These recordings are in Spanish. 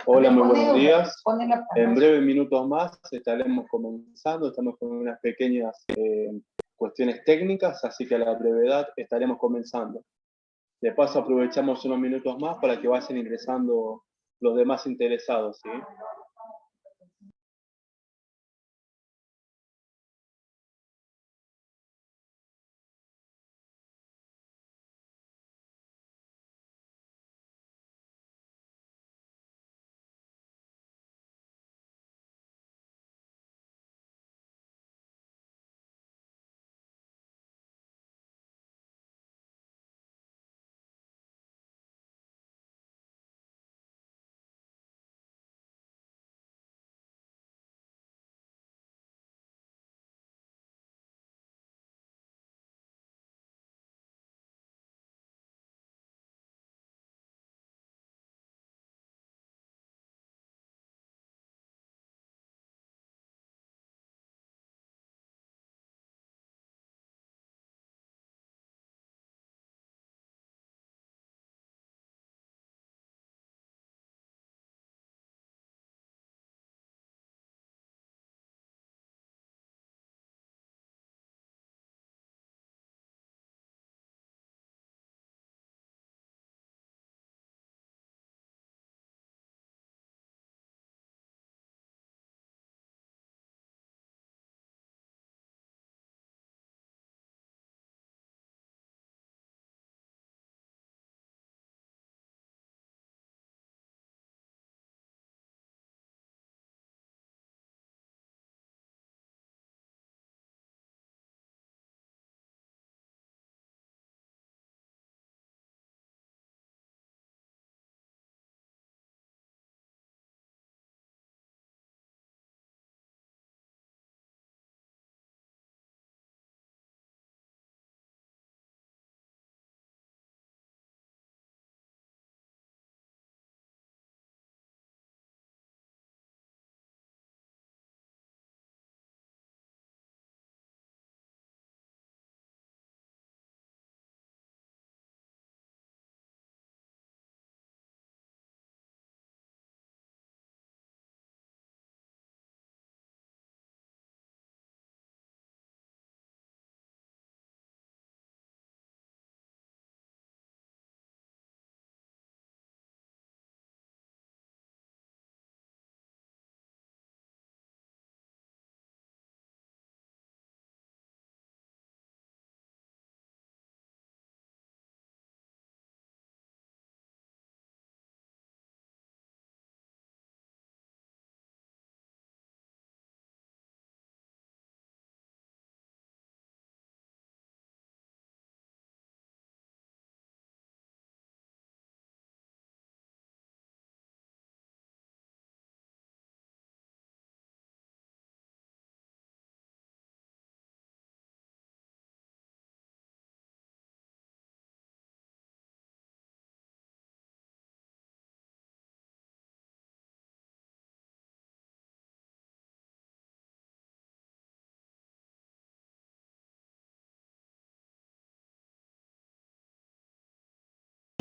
Hola, muy buenos días. En breves minutos más estaremos comenzando, estamos con unas pequeñas cuestiones técnicas, así que a la brevedad estaremos comenzando. De paso aprovechamos unos minutos más para que vayan ingresando los demás interesados, ¿sí?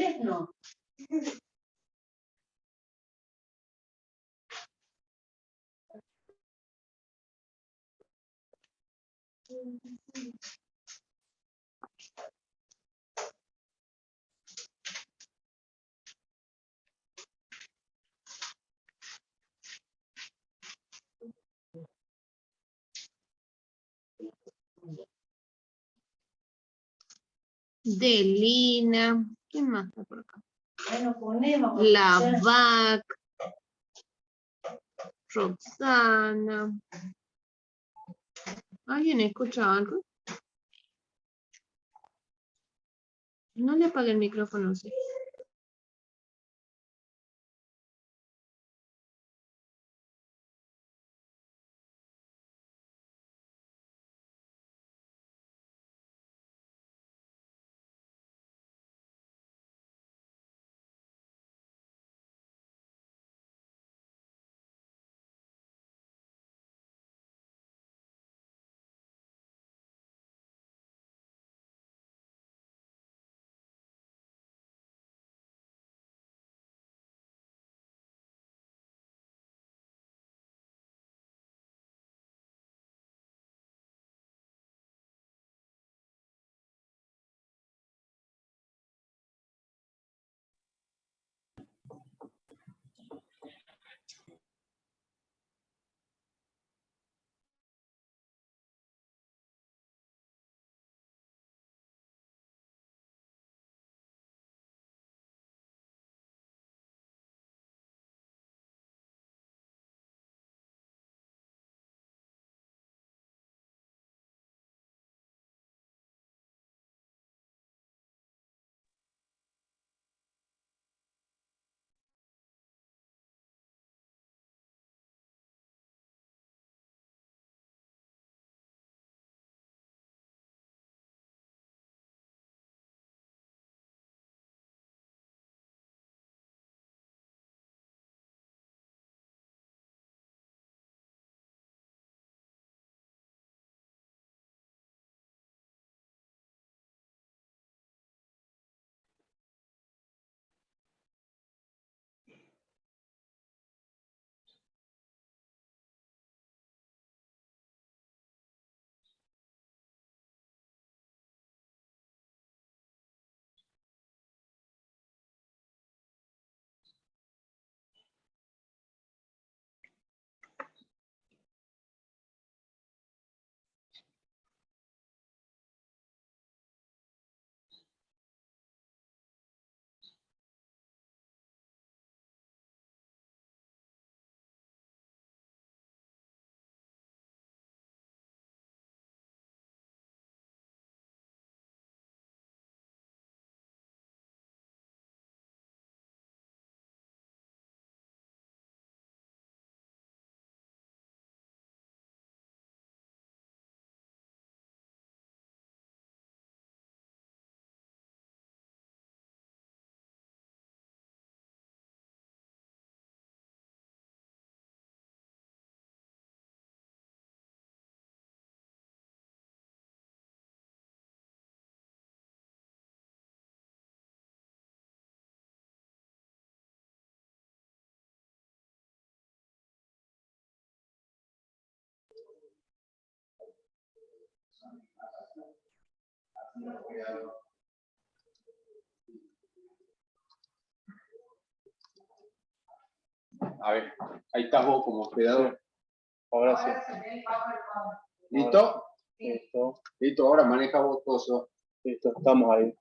10 no. Delina. ¿Quién más está por acá? Bueno, ponemos. La VAC. Roxana. ¿Alguien escucha algo? No le apague el micrófono, sí. A ver, ahí estás vos como hospedador. Ahora sí. ¿Listo? Listo. Listo, ahora maneja vos todo eso. Listo, estamos ahí.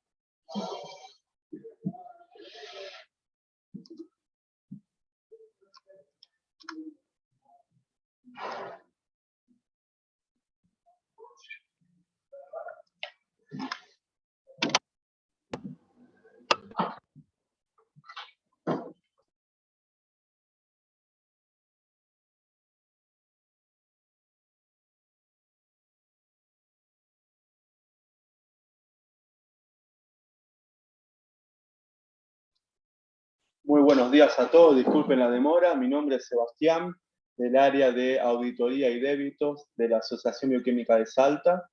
Muy buenos días a todos, disculpen la demora. Mi nombre es Sebastián, del área de auditoría y débitos de la Asociación Bioquímica de Salta.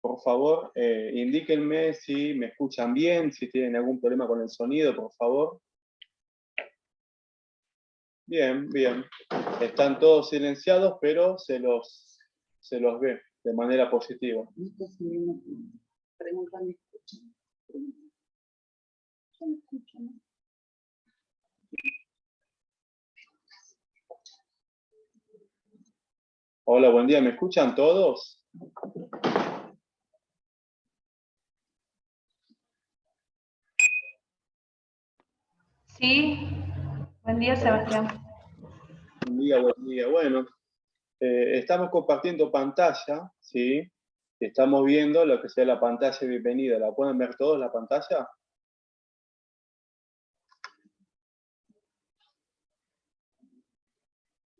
por favor, indíquenme si me escuchan bien, si tienen algún problema con el sonido, por favor. Bien, bien. Están todos silenciados, pero se los ve de manera positiva. Hola, buen día. ¿Me escuchan todos? Sí, buen día, Sebastián. Buen día, buen día. Bueno, estamos compartiendo pantalla, ¿sí? Estamos viendo lo que sea la pantalla de bienvenida. ¿La pueden ver todos la pantalla?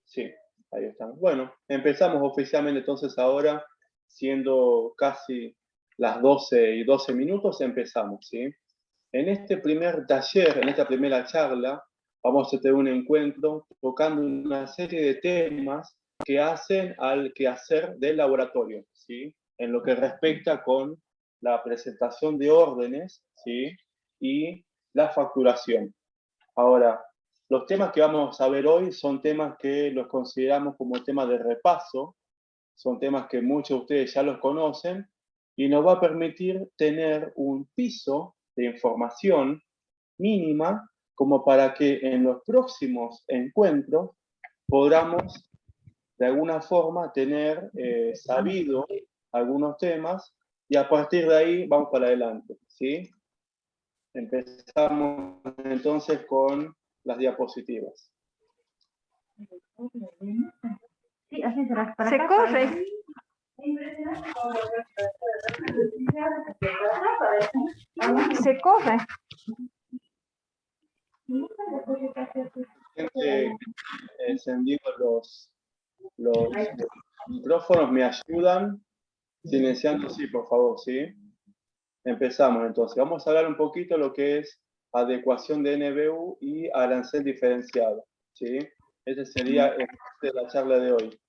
Sí, ahí estamos. Bueno, empezamos oficialmente entonces ahora, siendo casi las 12:12, empezamos, ¿sí? En este primer taller, en esta primera charla, vamos a tener un encuentro tocando una serie de temas que hacen al quehacer del laboratorio, ¿sí? En lo que respecta con la presentación de órdenes, ¿sí? Y la facturación. Ahora, los temas que vamos a ver hoy son temas que los consideramos como temas de repaso, son temas que muchos de ustedes ya los conocen y nos va a permitir tener un piso de información mínima como para que en los próximos encuentros podamos de alguna forma tener sabido algunos temas y a partir de ahí vamos para adelante, ¿sí? Empezamos entonces con las diapositivas. Se corre. Se corre. Gente, encendido los micrófonos, ¿me ayudan? Silenciando, sí, por favor, ¿sí? Empezamos entonces. Vamos a hablar un poquito de lo que es adecuación de NBU y arancel diferenciado, ¿sí? Ese sería el de la charla de hoy.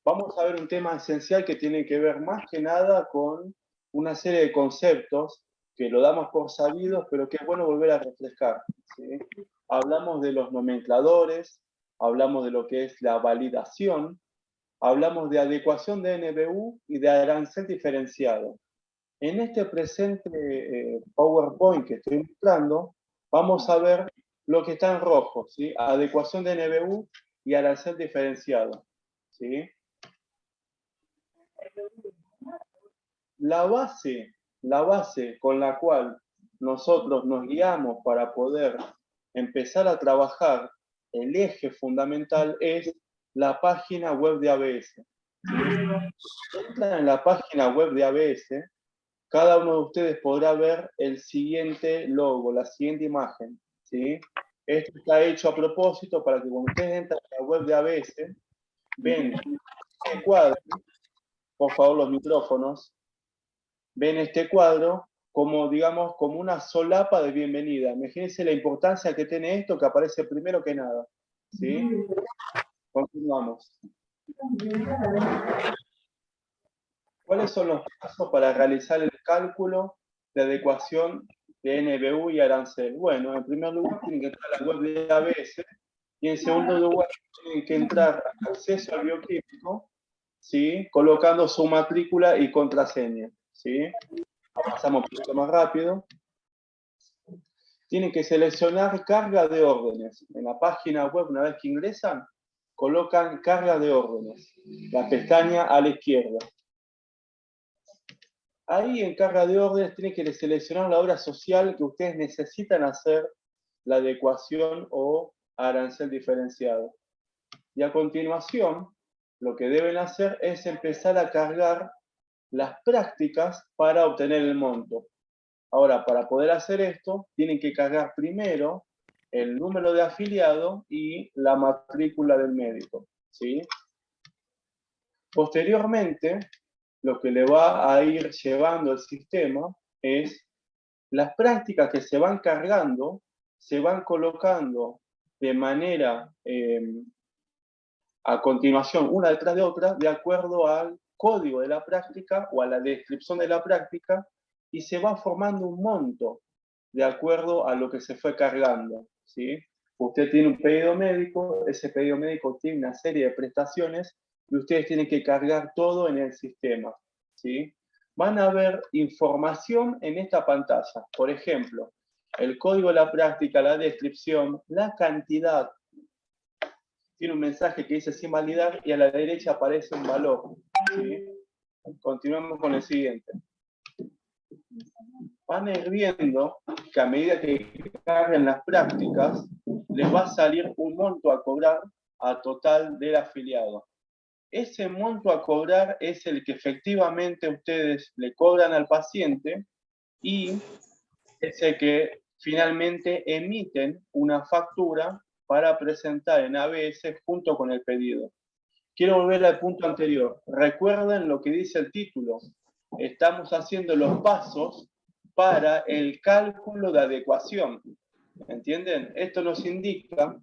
Vamos a ver un tema esencial que tiene que ver más que nada con una serie de conceptos que lo damos por sabidos, pero que es bueno volver a refrescar, ¿sí? Hablamos de los nomencladores, hablamos de lo que es la validación, hablamos de adecuación de NBU y de arancel diferenciado. En este presente PowerPoint que estoy mostrando, vamos a ver lo que está en rojo, ¿sí? Adecuación de NBU y arancel diferenciado, ¿sí? La base con la cual nosotros nos guiamos para poder empezar a trabajar el eje fundamental es la página web de ABS. Si entran en la página web de ABS, cada uno de ustedes podrá ver el siguiente logo, la siguiente imagen, ¿sí? Esto está hecho a propósito para que cuando ustedes entran a la web de ABS, ven este cuadro, por favor los micrófonos, ven este cuadro como, digamos, como una solapa de bienvenida. Imagínense la importancia que tiene esto, que aparece primero que nada, ¿sí? Continuamos. ¿Cuáles son los pasos para realizar el cálculo de adecuación de NBU y arancel? Bueno, en primer lugar tienen que entrar a la web de ABS y en segundo lugar tienen que entrar a acceso al bioquímico, ¿sí? Colocando su matrícula y contraseña, ¿sí? Avanzamos un poquito más rápido. Tienen que seleccionar carga de órdenes. En la página web, una vez que ingresan, colocan carga de órdenes, la pestaña a la izquierda. Ahí en carga de órdenes tienen que seleccionar la obra social que ustedes necesitan hacer la adecuación o arancel diferenciado. Y a continuación, lo que deben hacer es empezar a cargar las prácticas para obtener el monto. Ahora, para poder hacer esto, tienen que cargar primero el número de afiliado y la matrícula del médico, ¿sí? Posteriormente, lo que le va a ir llevando el sistema es las prácticas que se van cargando, se van colocando de manera a continuación, una detrás de otra, de acuerdo al código de la práctica o a la descripción de la práctica y se va formando un monto de acuerdo a lo que se fue cargando, ¿sí? Usted tiene un pedido médico, ese pedido médico tiene una serie de prestaciones y ustedes tienen que cargar todo en el sistema, ¿sí? Van a ver información en esta pantalla, por ejemplo, el código de la práctica, la descripción, la cantidad. Tiene un mensaje que dice sin validar y a la derecha aparece un valor, ¿sí? Continuamos con el siguiente. Van a ir viendo que a medida que carguen las prácticas, les va a salir un monto a cobrar a total del afiliado. Ese monto a cobrar es el que efectivamente ustedes le cobran al paciente y es el que finalmente emiten una factura para presentar en ABS junto con el pedido. Quiero volver al punto anterior. Recuerden lo que dice el título. Estamos haciendo los pasos para el cálculo de adecuación. ¿Entienden? Esto nos indica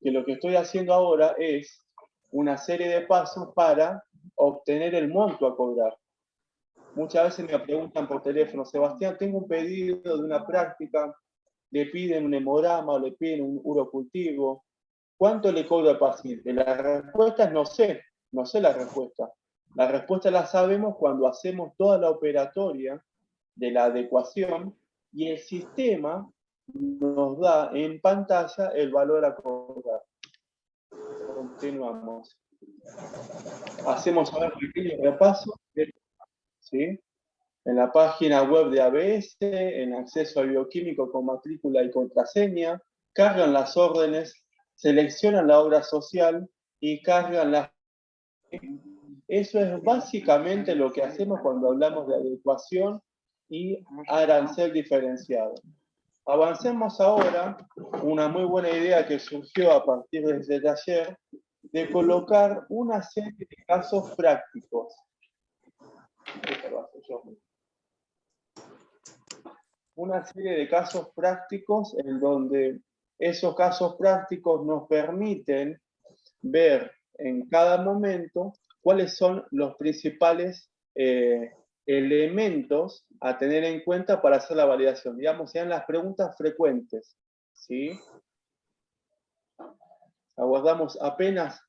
que lo que estoy haciendo ahora es una serie de pasos para obtener el monto a cobrar. Muchas veces me preguntan por teléfono, Sebastián, tengo un pedido de una práctica, le piden un hemograma o le piden un urocultivo. ¿Cuánto le cobro al paciente? La respuesta es no sé la respuesta. La respuesta la sabemos cuando hacemos toda la operatoria de la adecuación y el sistema nos da en pantalla el valor a cobrar. Continuamos. Hacemos ahora un pequeño repaso, ¿sí? En la página web de ABS, en acceso al bioquímico con matrícula y contraseña, cargan las órdenes, seleccionan la obra social y cargan las... Eso es básicamente lo que hacemos cuando hablamos de adecuación y arancel diferenciado. Avancemos ahora, una muy buena idea que surgió a partir de este taller, de colocar una serie de casos prácticos. Una serie de casos prácticos en donde esos casos prácticos nos permiten ver en cada momento cuáles son los principales elementos a tener en cuenta para hacer la validación. Digamos, sean las preguntas frecuentes, ¿sí? Aguardamos apenas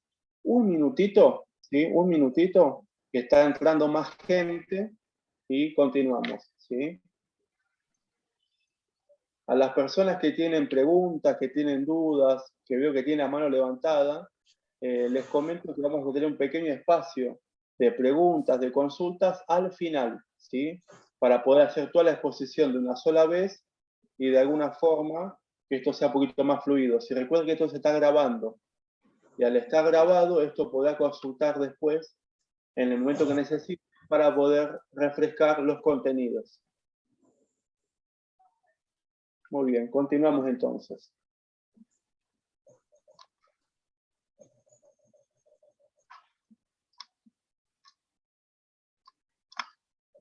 un minutito, ¿sí? Un minutito, que está entrando más gente y continuamos, ¿sí? A las personas que tienen preguntas, que tienen dudas, que veo que tienen la mano levantada, les comento que vamos a tener un pequeño espacio de preguntas, de consultas al final, ¿sí? Para poder hacer toda la exposición de una sola vez y de alguna forma que esto sea un poquito más fluido. Si recuerden que esto se está grabando y al estar grabado esto podrá consultar después en el momento que necesite para poder refrescar los contenidos. Muy bien, continuamos entonces.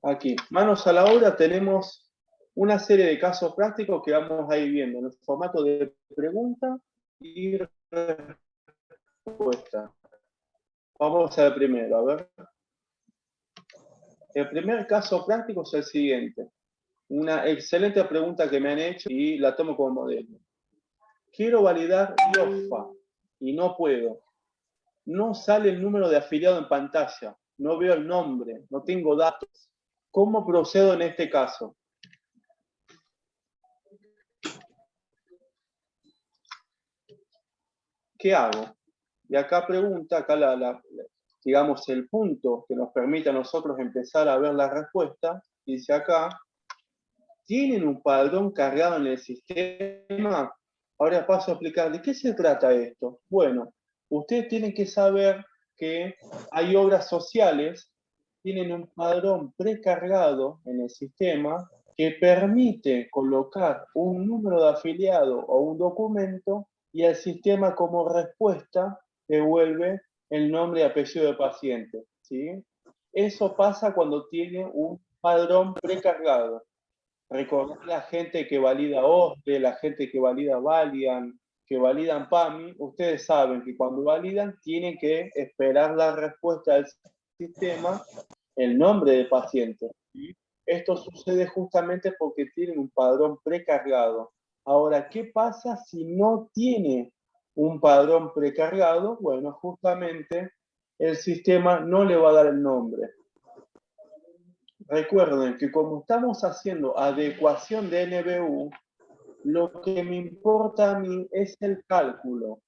Aquí, manos a la obra, tenemos una serie de casos prácticos que vamos a ir viendo en el formato de pregunta y respuesta. Vamos al primero, a ver. El primer caso práctico es el siguiente. Una excelente pregunta que me han hecho y la tomo como modelo. Quiero validar IOFA y no puedo. No sale el número de afiliado en pantalla. No veo el nombre, no tengo datos. ¿Cómo procedo en este caso? ¿Qué hago? Y acá pregunta, acá digamos el punto que nos permite a nosotros empezar a ver la respuesta, dice acá, ¿tienen un padrón cargado en el sistema? Ahora paso a explicar de qué se trata esto. Bueno, ustedes tienen que saber que hay obras sociales, tienen un padrón precargado en el sistema que permite colocar un número de afiliado o un documento y el sistema como respuesta devuelve el nombre y apellido del paciente, ¿sí? Eso pasa cuando tiene un padrón precargado. Recordar la gente que valida OSDE, la gente que valida Valiant, que validan PAMI, ustedes saben que cuando validan tienen que esperar la respuesta del sistema el nombre del paciente. Esto sucede justamente porque tienen un padrón precargado. Ahora, ¿qué pasa si no tiene un padrón precargado? Bueno, justamente el sistema no le va a dar el nombre. Recuerden que como estamos haciendo adecuación de NBU, lo que me importa a mí es el cálculo,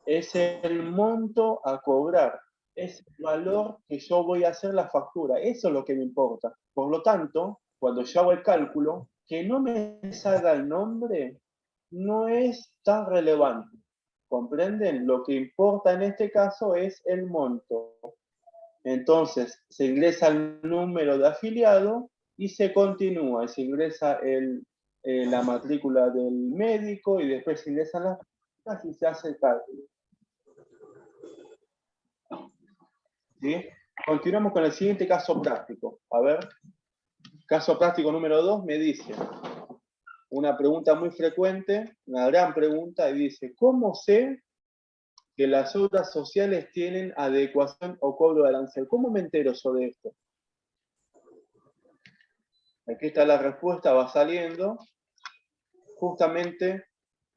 es el monto a cobrar, es el valor que yo voy a hacer la factura, eso es lo que me importa. Por lo tanto, cuando yo hago el cálculo, que no me salga el nombre no es tan relevante. ¿Comprenden? Lo que importa en este caso es el monto. Entonces, se ingresa el número de afiliado y se continúa. Y se ingresa la matrícula del médico y después se ingresan las placas y se hace el cálculo. ¿Sí? Continuamos con el siguiente caso práctico. A ver, caso práctico número 2 me dice una pregunta muy frecuente, una gran pregunta, y dice, ¿cómo sé que las obras sociales tienen adecuación o cobro de arancel? ¿Cómo me entero sobre esto? Aquí está la respuesta, va saliendo. Justamente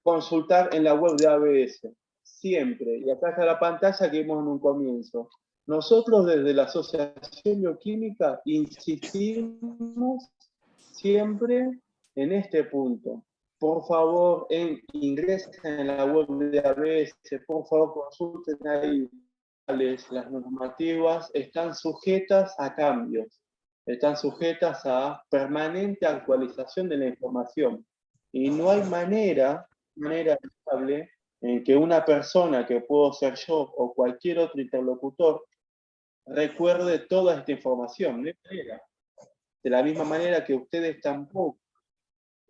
consultar en la web de ABS. Siempre. Y acá está la pantalla que vimos en un comienzo. Nosotros desde la Asociación Bioquímica insistimos siempre en este punto. Por favor, ingresen en la web de ABS, por favor consulten ahí. Las normativas están sujetas a cambios, están sujetas a permanente actualización de la información. Y no hay manera estable en que una persona, que puedo ser yo o cualquier otro interlocutor, recuerde toda esta información. No hay manera. De la misma manera que ustedes tampoco,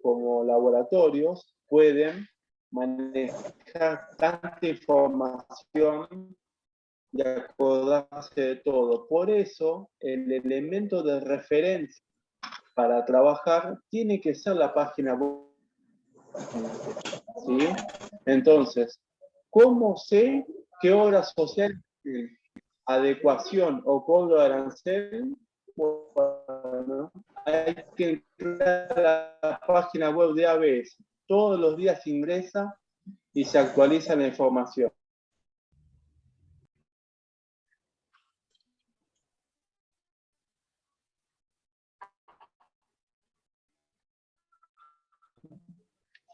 como laboratorios, pueden manejar tanta información y acordarse de todo. Por eso, el elemento de referencia para trabajar tiene que ser la página web. ¿Sí? Entonces, ¿cómo sé qué obra social tiene adecuación o cobro de arancel? Bueno, hay que entrar a la página web de ABS. Todos los días ingresa y se actualiza la información.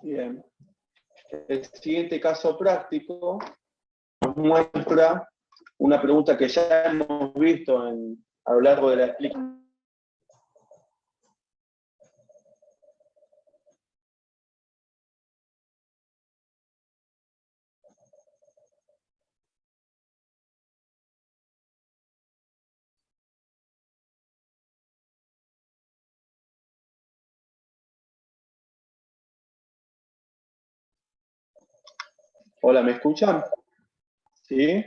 Bien. El siguiente caso práctico nos muestra una pregunta que ya hemos visto a lo largo de la explicación. Hola, ¿me escuchan? ¿Sí?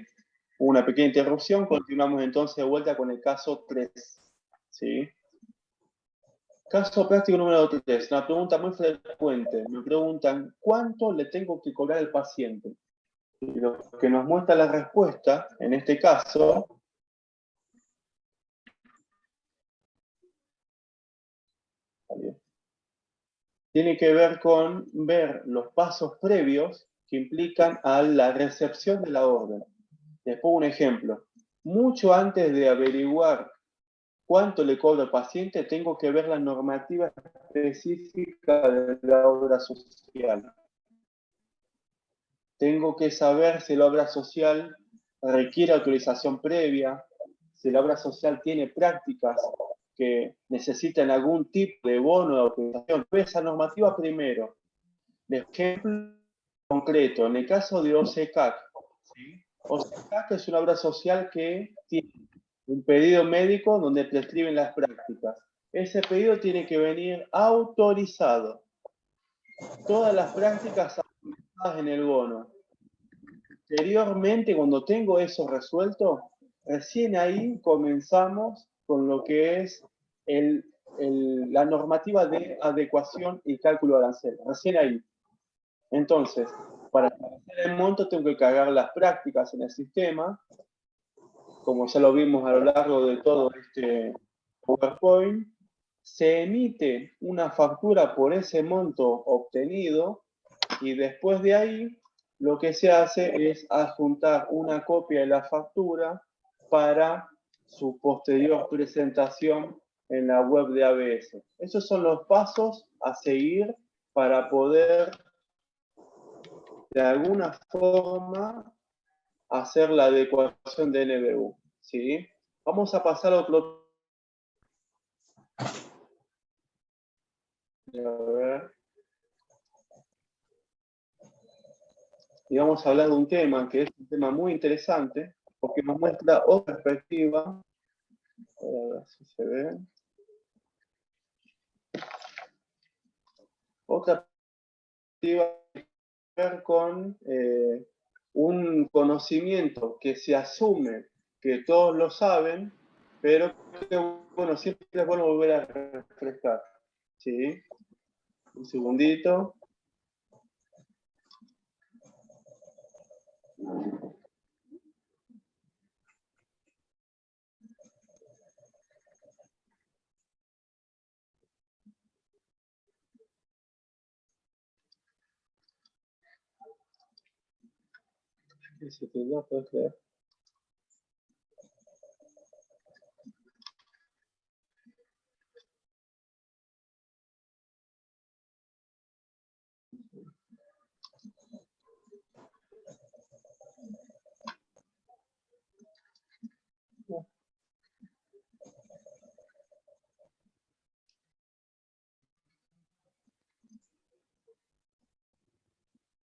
Una pequeña interrupción, continuamos entonces de vuelta con el caso 3. ¿Sí? Caso práctico número 3, una pregunta muy frecuente. Me preguntan, ¿cuánto le tengo que cobrar al paciente? Y lo que nos muestra la respuesta, en este caso, tiene que ver con ver los pasos previos que implican a la recepción de la orden. Les pongo un ejemplo. Mucho antes de averiguar cuánto le cobro al paciente, tengo que ver la normativa específica de la obra social. Tengo que saber si la obra social requiere autorización previa, si la obra social tiene prácticas que necesitan algún tipo de bono de autorización. Esa normativa primero. De ejemplo concreto, en el caso de OCECAC, ¿sí? OCECAC es una obra social que tiene un pedido médico donde prescriben las prácticas. Ese pedido tiene que venir autorizado. Todas las prácticas autorizadas en el bono. Posteriormente, cuando tengo eso resuelto, recién ahí comenzamos con lo que es la normativa de adecuación y cálculo de arancel. Recién ahí. Entonces, para establecer el monto tengo que cargar las prácticas en el sistema, como ya lo vimos a lo largo de todo este PowerPoint, se emite una factura por ese monto obtenido y después de ahí lo que se hace es adjuntar una copia de la factura para su posterior presentación en la web de ABS. Esos son los pasos a seguir para poder de alguna forma hacer la adecuación de NBU. ¿Sí? Vamos a pasar a otro. A ver. Y vamos a hablar de un tema que es un tema muy interesante porque nos muestra otra perspectiva. A ver si se ve. Otra perspectiva tiene que ver con un conocimiento que se asume que todos lo saben, pero que, bueno, siempre es bueno volver a refrescar. ¿Sí? Un segundito. ¿Se te da? ¿Puedes creer?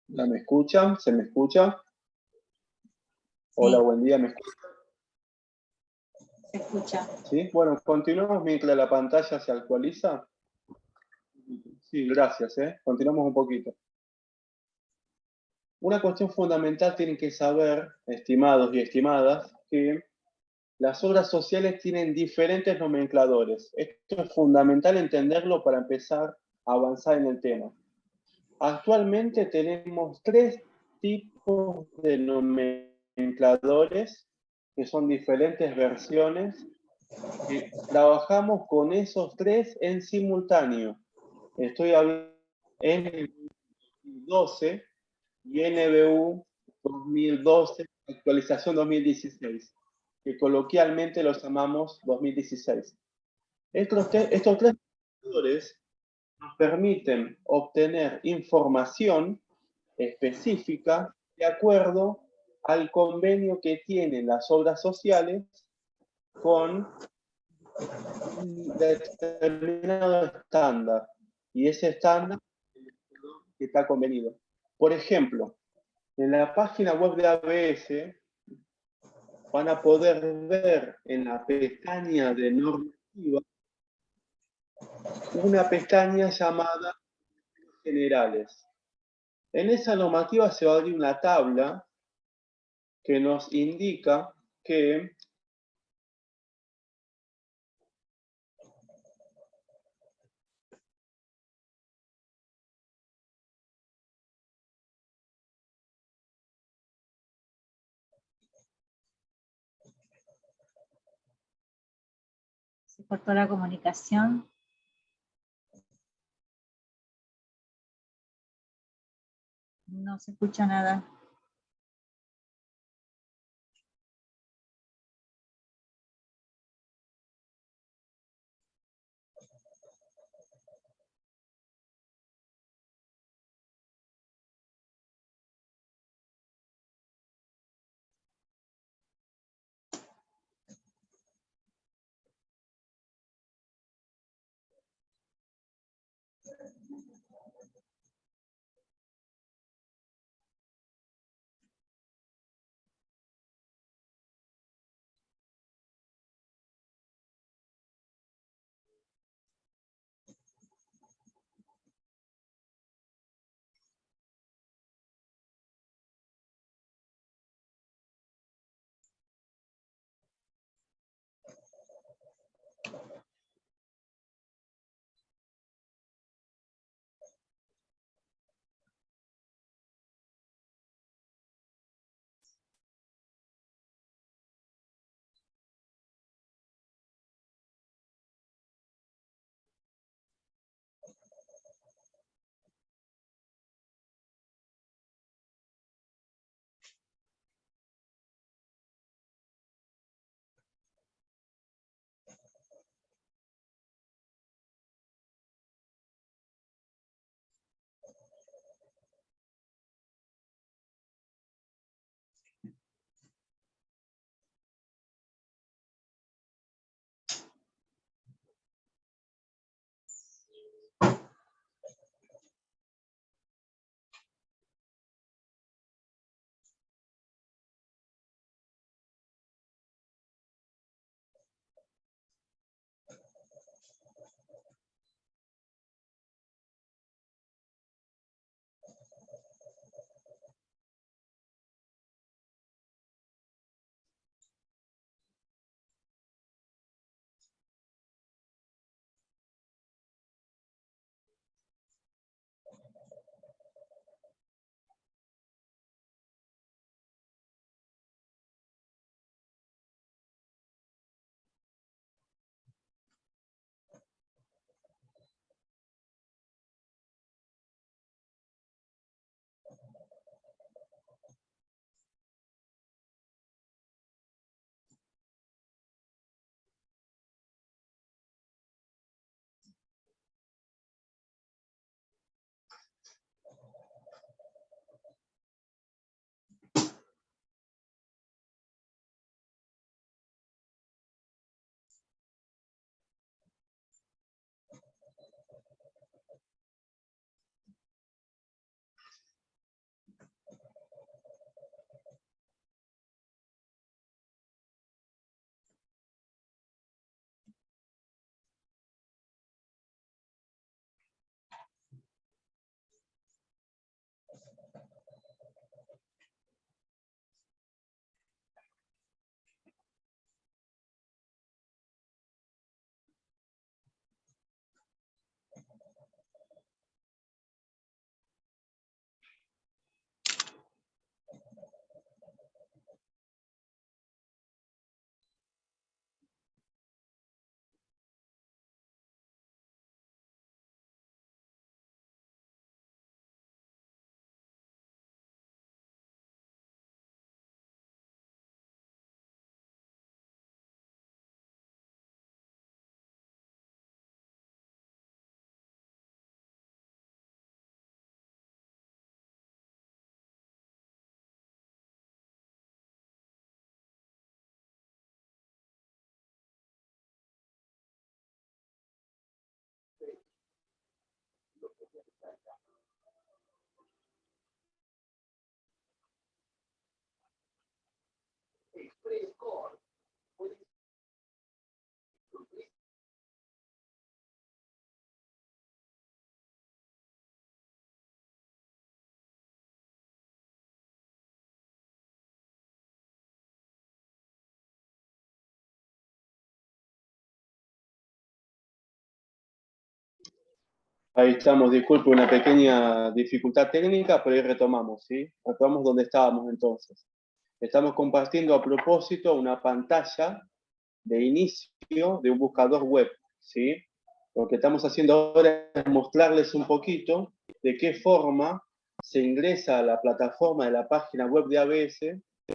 ¿La me escuchan? ¿Se me escucha? Hola, buen día, ¿me escuchan? Se escucha. ¿Sí? Bueno, continuamos mientras la pantalla se actualiza. Sí, gracias, continuamos un poquito. Una cuestión fundamental tienen que saber, estimados y estimadas, que las obras sociales tienen diferentes nomencladores. Esto es fundamental entenderlo para empezar a avanzar en el tema. Actualmente tenemos 3 tipos de nomencladores, que son diferentes versiones, y trabajamos con esos 3 en simultáneo. Estoy hablando de NBU 2012 y NBU 2012, actualización 2016, que coloquialmente los llamamos 2016. Estos 3 nomencladores nos permiten obtener información específica de acuerdo al convenio que tienen las obras sociales con un determinado estándar. Y ese estándar está convenido. Por ejemplo, en la página web de ABS van a poder ver en la pestaña de normativa una pestaña llamada generales. En esa normativa se va a abrir una tabla que nos indica que Se cortó la comunicación. No se escucha nada. Ahí estamos, disculpe, una pequeña dificultad técnica, pero ahí retomamos, ¿sí? Retomamos donde estábamos entonces. Estamos compartiendo a propósito una pantalla de inicio de un buscador web, ¿sí? Lo que estamos haciendo ahora es mostrarles un poquito de qué forma se ingresa a la plataforma de la página web de ABS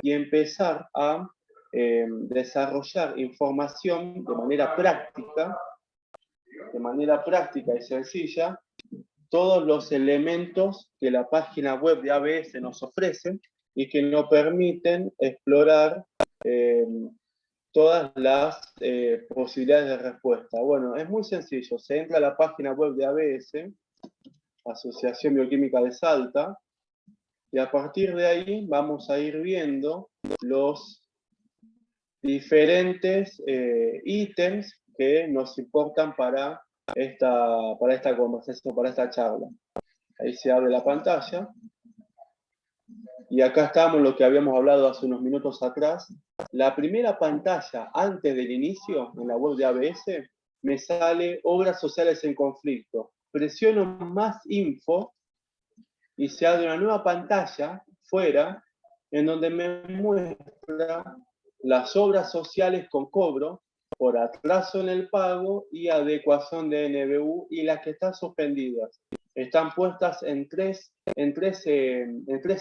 y empezar a desarrollar información de manera práctica y sencilla, todos los elementos que la página web de ABS nos ofrece y que nos permiten explorar todas las posibilidades de respuesta. Bueno, es muy sencillo. Se entra a la página web de ABS, Asociación Bioquímica de Salta, y a partir de ahí vamos a ir viendo los diferentes ítems que nos importan para esta conversación, para esta charla. Ahí se abre la pantalla. Y acá estamos lo que habíamos hablado hace unos minutos atrás. La primera pantalla antes del inicio, en la web de ABS, me sale Obras Sociales en Conflicto. Presiono más info y se abre una nueva pantalla fuera en donde me muestra las obras sociales con cobro por atraso en el pago y adecuación de NBU y las que están suspendidas. Están puestas en tres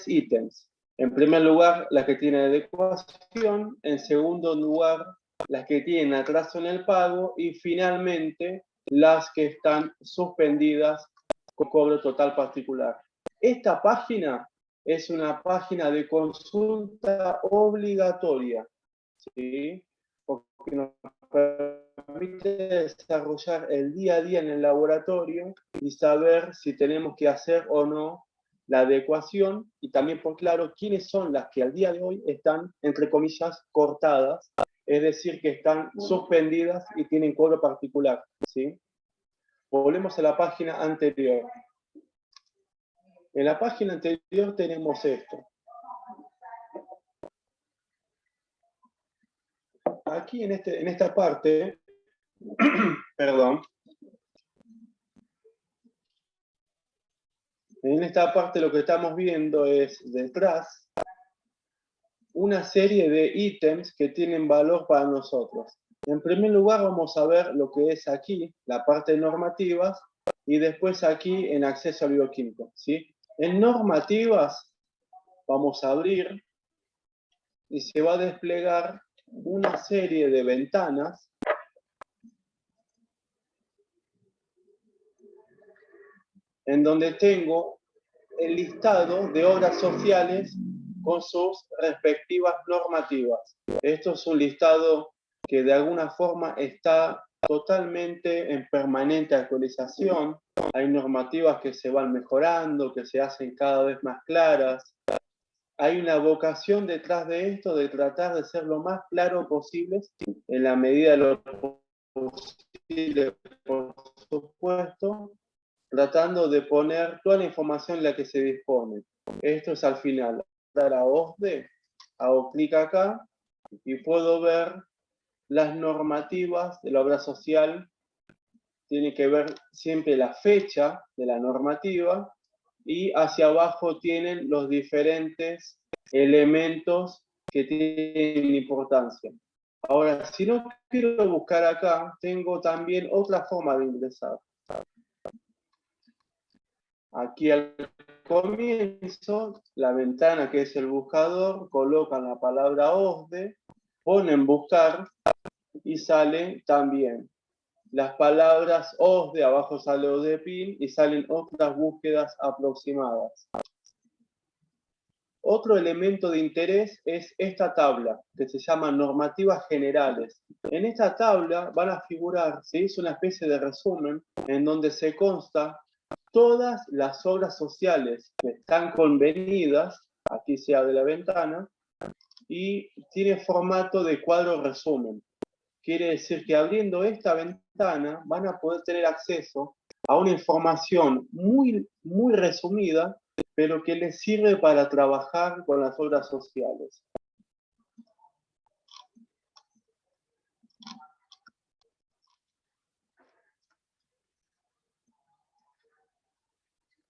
ítems. En primer lugar, las que tienen adecuación. En segundo lugar, las que tienen atraso en el pago. Y finalmente, las que están suspendidas con cobro total particular. Esta página es una página de consulta obligatoria, ¿sí? Porque nos permite desarrollar el día a día en el laboratorio y saber si tenemos que hacer o no la adecuación y también por claro quiénes son las que al día de hoy están, entre comillas, cortadas, es decir, que están suspendidas y tienen cobro particular, ¿sí? Volvemos a la página anterior. En la página anterior tenemos esto. Aquí en esta parte, perdón, en esta parte lo que estamos viendo es detrás una serie de ítems que tienen valor para nosotros. En primer lugar vamos a ver lo que es aquí, la parte de normativas, y después aquí en acceso al bioquímico, ¿sí? En normativas vamos a abrir y se va a desplegar una serie de ventanas en donde tengo el listado de obras sociales con sus respectivas normativas. Esto es un listado que de alguna forma está totalmente en permanente actualización. Hay normativas que se van mejorando, que se hacen cada vez más claras. Hay una vocación detrás de esto de tratar de ser lo más claro posible en la medida de lo posible, por supuesto, tratando de poner toda la información en la que se dispone. Esto es al final. Dar a OSDE, hago clic acá y puedo ver las normativas de la obra social. Tiene que ver siempre la fecha de la normativa y hacia abajo tienen los diferentes elementos que tienen importancia. Ahora, si no quiero buscar acá, tengo también otra forma de ingresar. Aquí al comienzo, la ventana que es el buscador, colocan la palabra OSDE, ponen buscar y sale también las palabras OSDE, abajo sale OSDEPIN y salen otras búsquedas aproximadas. Otro elemento de interés es esta tabla, que se llama normativas generales. En esta tabla van a figurar, se hizo una especie de resumen en donde se consta todas las obras sociales que están convenidas, aquí se abre la ventana, y tiene formato de cuadro resumen. Quiere decir que abriendo esta ventana van a poder tener acceso a una información muy resumida, pero que les sirve para trabajar con las obras sociales.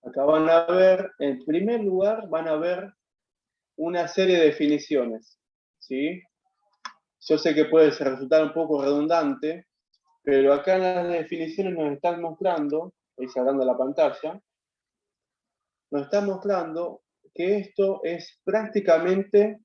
Acá van a ver, en primer lugar, van a ver una serie de definiciones, ¿sí? Yo sé que puede resultar un poco redundante, pero acá en las definiciones nos están mostrando, ahí sacando la pantalla, nos está mostrando que esto es prácticamente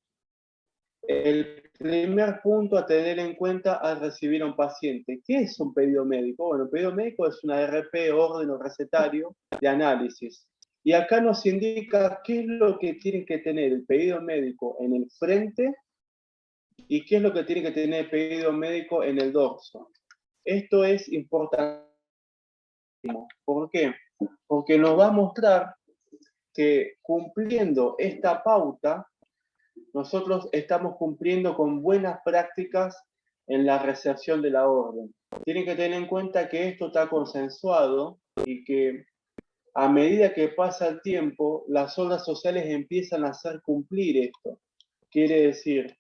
el primer punto a tener en cuenta al recibir a un paciente. ¿Qué es un pedido médico? Bueno, un pedido médico es una RP, orden o recetario de análisis. Y acá nos indica qué es lo que tiene que tener el pedido médico en el frente y qué es lo que tiene que tener el pedido médico en el dorso. Esto es importantísimo. ¿Por qué? Porque nos va a mostrar que cumpliendo esta pauta, nosotros estamos cumpliendo con buenas prácticas en la recepción de la orden. Tienen que tener en cuenta que esto está consensuado y que a medida que pasa el tiempo, las obras sociales empiezan a hacer cumplir esto. Quiere decir,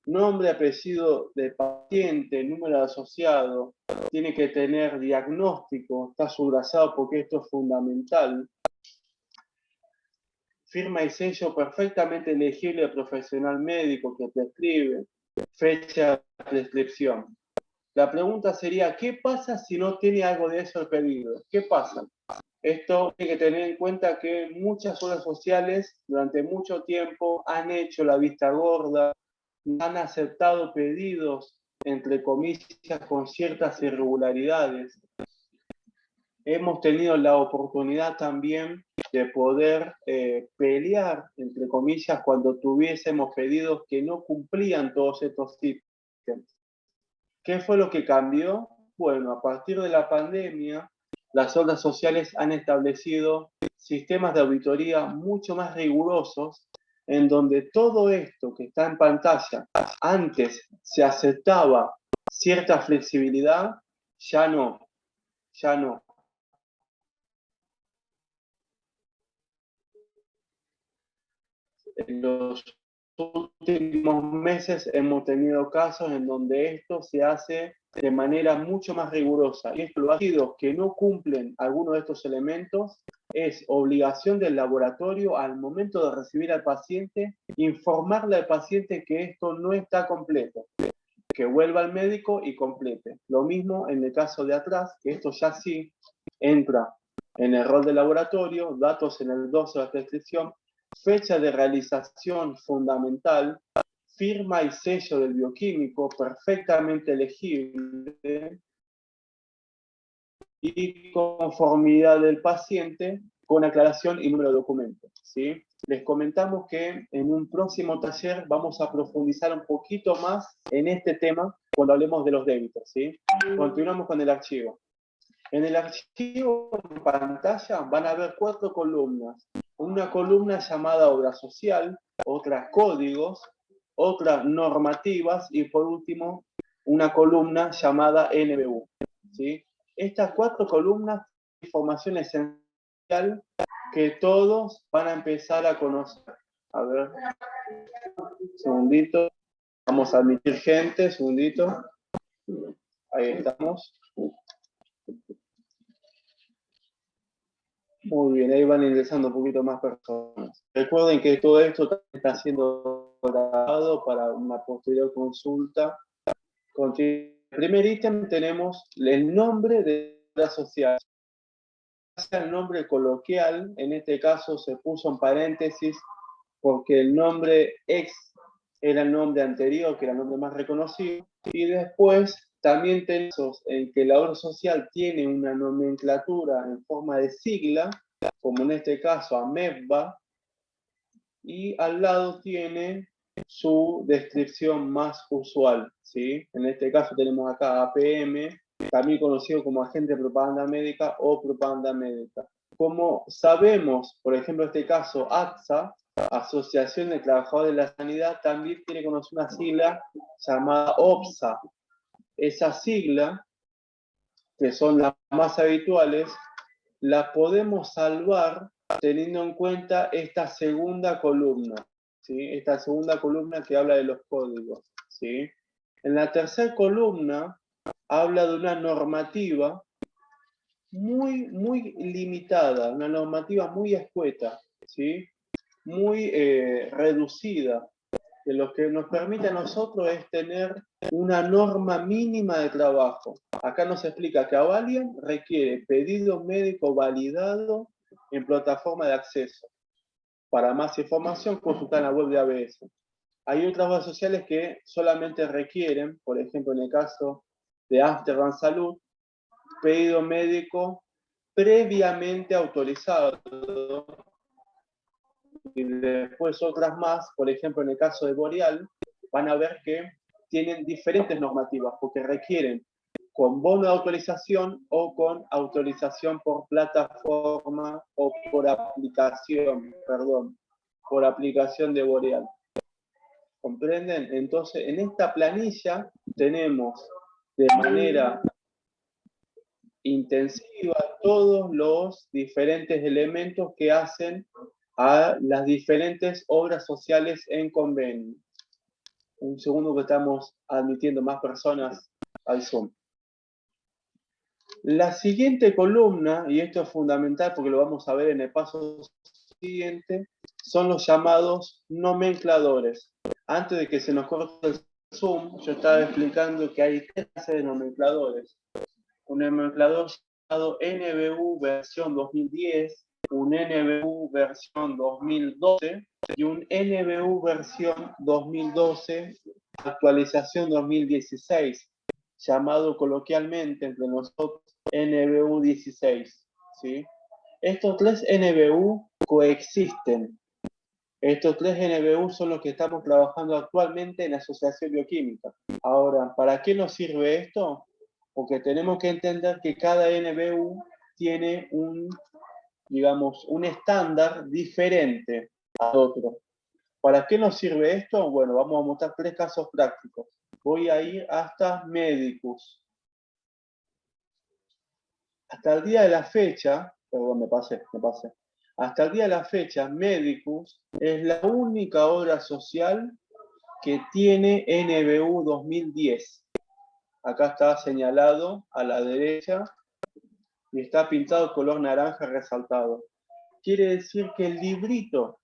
nombre, apellido de paciente, número de asociado, tiene que tener diagnóstico, está subrayado porque esto es fundamental. Firma y sello perfectamente elegible del profesional médico que prescribe, fecha de prescripción. La pregunta sería, ¿qué pasa si no tiene algo de eso el pedido? ¿Qué pasa? Esto tiene que tener en cuenta que muchas obras sociales durante mucho tiempo han hecho la vista gorda, han aceptado pedidos, entre comillas, con ciertas irregularidades. Hemos tenido la oportunidad también de poder pelear, entre comillas, cuando tuviésemos pedidos que no cumplían todos estos ítems. ¿Qué fue lo que cambió? Bueno, a partir de la pandemia, las obras sociales han establecido sistemas de auditoría mucho más rigurosos, en donde todo esto que está en pantalla, antes se aceptaba cierta flexibilidad, ya no, ya no. En los últimos meses hemos tenido casos en donde esto se hace de manera mucho más rigurosa. Y estos pacientes que no cumplen alguno de estos elementos, es obligación del laboratorio al momento de recibir al paciente, informarle al paciente que esto no está completo, que vuelva al médico y complete. Lo mismo en el caso de atrás, que esto ya sí entra en el rol del laboratorio, datos en el dorso de la prescripción, fecha de realización fundamental, firma y sello del bioquímico perfectamente legible y conformidad del paciente con aclaración y número de documento, ¿sí? Les comentamos que en un próximo taller vamos a profundizar un poquito más en este tema cuando hablemos de los débitos, ¿sí? Continuamos con el archivo. En el archivo en pantalla van a ver 4 columnas. Una columna llamada obra social, otras códigos, otras normativas y por último una columna llamada NBU, ¿sí? Estas 4 columnas son información esencial que todos van a empezar a conocer. A ver, un segundito. Vamos a admitir gente, segundito. Ahí estamos. Muy bien, ahí van ingresando un poquito más personas. Recuerden que todo esto está siendo grabado para una posterior consulta. En el primer ítem tenemos el nombre de la sociedad. El nombre coloquial, en este caso se puso en paréntesis porque el nombre ex era el nombre anterior, que era el nombre más reconocido, y después también tenemos en que la obra social tiene una nomenclatura en forma de sigla, como en este caso AMEBA, y al lado tiene su descripción más usual, ¿sí? En este caso tenemos acá APM, también conocido como agente de propaganda médica o propaganda médica. Como sabemos, por ejemplo, en este caso, ATSA, Asociación de Trabajadores de la Sanidad, también tiene conocida una sigla llamada OPSA. Esa sigla, que son las más habituales, la podemos salvar teniendo en cuenta esta segunda columna, ¿sí? Esta segunda columna que habla de los códigos, ¿sí? En la tercera columna habla de una normativa muy limitada, una normativa muy escueta, ¿sí? Muy reducida, que lo que nos permite a nosotros es tener una norma mínima de trabajo. Acá nos explica que Avalian requiere pedido médico validado en plataforma de acceso. Para más información, consultar en la web de ABS. Hay otras redes sociales que solamente requieren, por ejemplo, en el caso de Amsterdam Salud, pedido médico previamente autorizado. Y después otras más, por ejemplo, en el caso de Boreal, van a ver que tienen diferentes normativas, porque requieren con bono de autorización o con autorización por plataforma o por aplicación, perdón, por aplicación de Boreal. ¿Comprenden? Entonces, en esta planilla tenemos de manera intensiva todos los diferentes elementos que hacen a las diferentes obras sociales en convenio. Un segundo que estamos admitiendo más personas al Zoom. La siguiente columna, y esto es fundamental porque lo vamos a ver en el paso siguiente, son los llamados nomencladores. Antes de que se nos corte el Zoom, yo estaba explicando que hay tres clases de nomencladores. Un nomenclador llamado NBU versión 2010, un NBU versión 2012 y un NBU versión 2012, actualización 2016, llamado coloquialmente entre nosotros NBU 16. ¿Sí? Estos tres NBU coexisten. Estos tres NBU son los que estamos trabajando actualmente en la Asociación Bioquímica. Ahora, ¿para qué nos sirve esto? Porque tenemos que entender que cada NBU tiene digamos, un estándar diferente al otro. ¿Para qué nos sirve esto? Bueno, vamos a mostrar tres casos prácticos. Voy a ir hasta Medicus. Hasta el día de la fecha, perdón, me pasé. Hasta el día de la fecha, Medicus es la única obra social que tiene NBU 2010. Acá está señalado a la derecha y está pintado color naranja resaltado. Quiere decir que el librito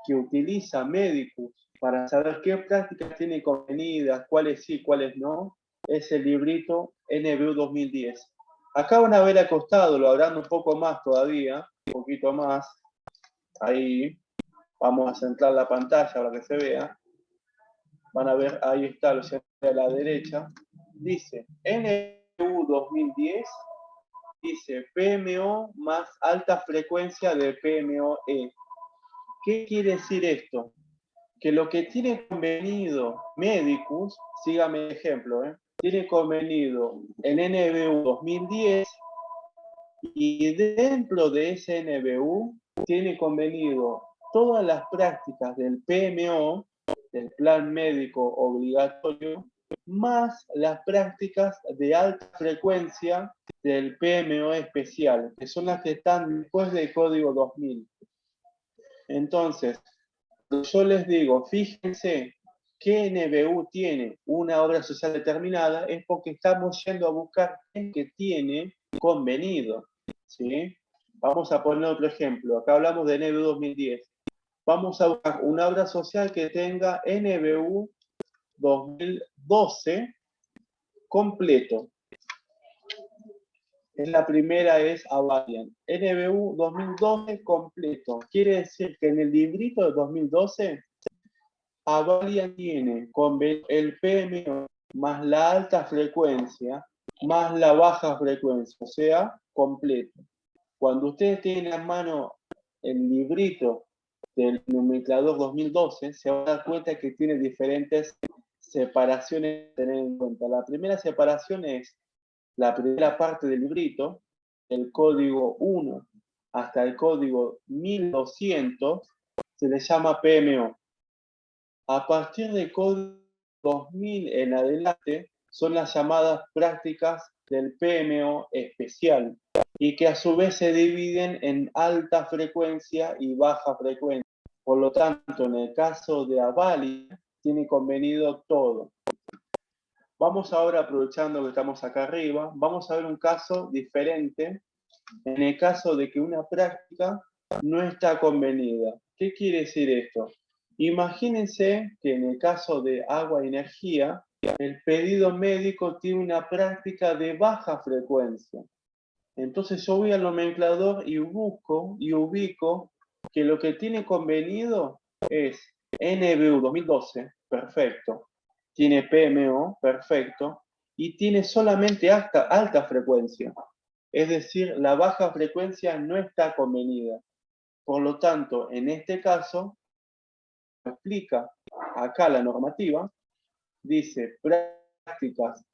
que utiliza Medicus para saber qué prácticas tiene convenidas, cuáles sí, cuáles no, es el librito NBU 2010. Acá van a ver acostado, lo habrán un poco más todavía, un poquito más. Ahí vamos a centrar la pantalla para que se vea. Van a ver, ahí está, lo sé, a la derecha. Dice NBU 2010, dice PMO más alta frecuencia de PMO-E. ¿Qué quiere decir esto? Que lo que tiene convenido Medicus, sígame el ejemplo, tiene convenido en NBU 2010 y dentro de ese NBU tiene convenido todas las prácticas del PMO, del plan médico obligatorio, más las prácticas de alta frecuencia del PMO especial, que son las que están después del código 2000. Entonces, yo les digo, fíjense qué NBU tiene una obra social determinada, es porque estamos yendo a buscar el que tiene convenido. ¿Sí? Vamos a poner otro ejemplo. Acá hablamos de NBU 2010. Vamos a buscar una obra social que tenga NBU 2012 completo. La primera es Avalian. NBU 2012 completo. Quiere decir que en el librito de 2012, Avalian tiene el PMO más la alta frecuencia más la baja frecuencia, o sea, completo. Cuando ustedes tienen en mano el librito del nomenclador 2012, se van a dar cuenta que tiene diferentes separaciones a tener en cuenta. La primera separación es la primera parte del librito, el código 1 hasta el código 1200, se le llama PMO. A partir del código 2000 en adelante, son las llamadas prácticas del PMO especial y que a su vez se dividen en alta frecuencia y baja frecuencia. Por lo tanto, en el caso de Avalian, tiene convenido todo. Vamos ahora, aprovechando que estamos acá arriba, vamos a ver un caso diferente en el caso de que una práctica no está convenida. ¿Qué quiere decir esto? Imagínense que en el caso de agua y energía, el pedido médico tiene una práctica de baja frecuencia. Entonces yo voy al nomenclador y busco y ubico que lo que tiene convenido es NBU 2012, perfecto. Tiene PMO, perfecto. Y tiene solamente alta frecuencia. Es decir, la baja frecuencia no está convenida. Por lo tanto, en este caso, explica acá la normativa, dice prácticas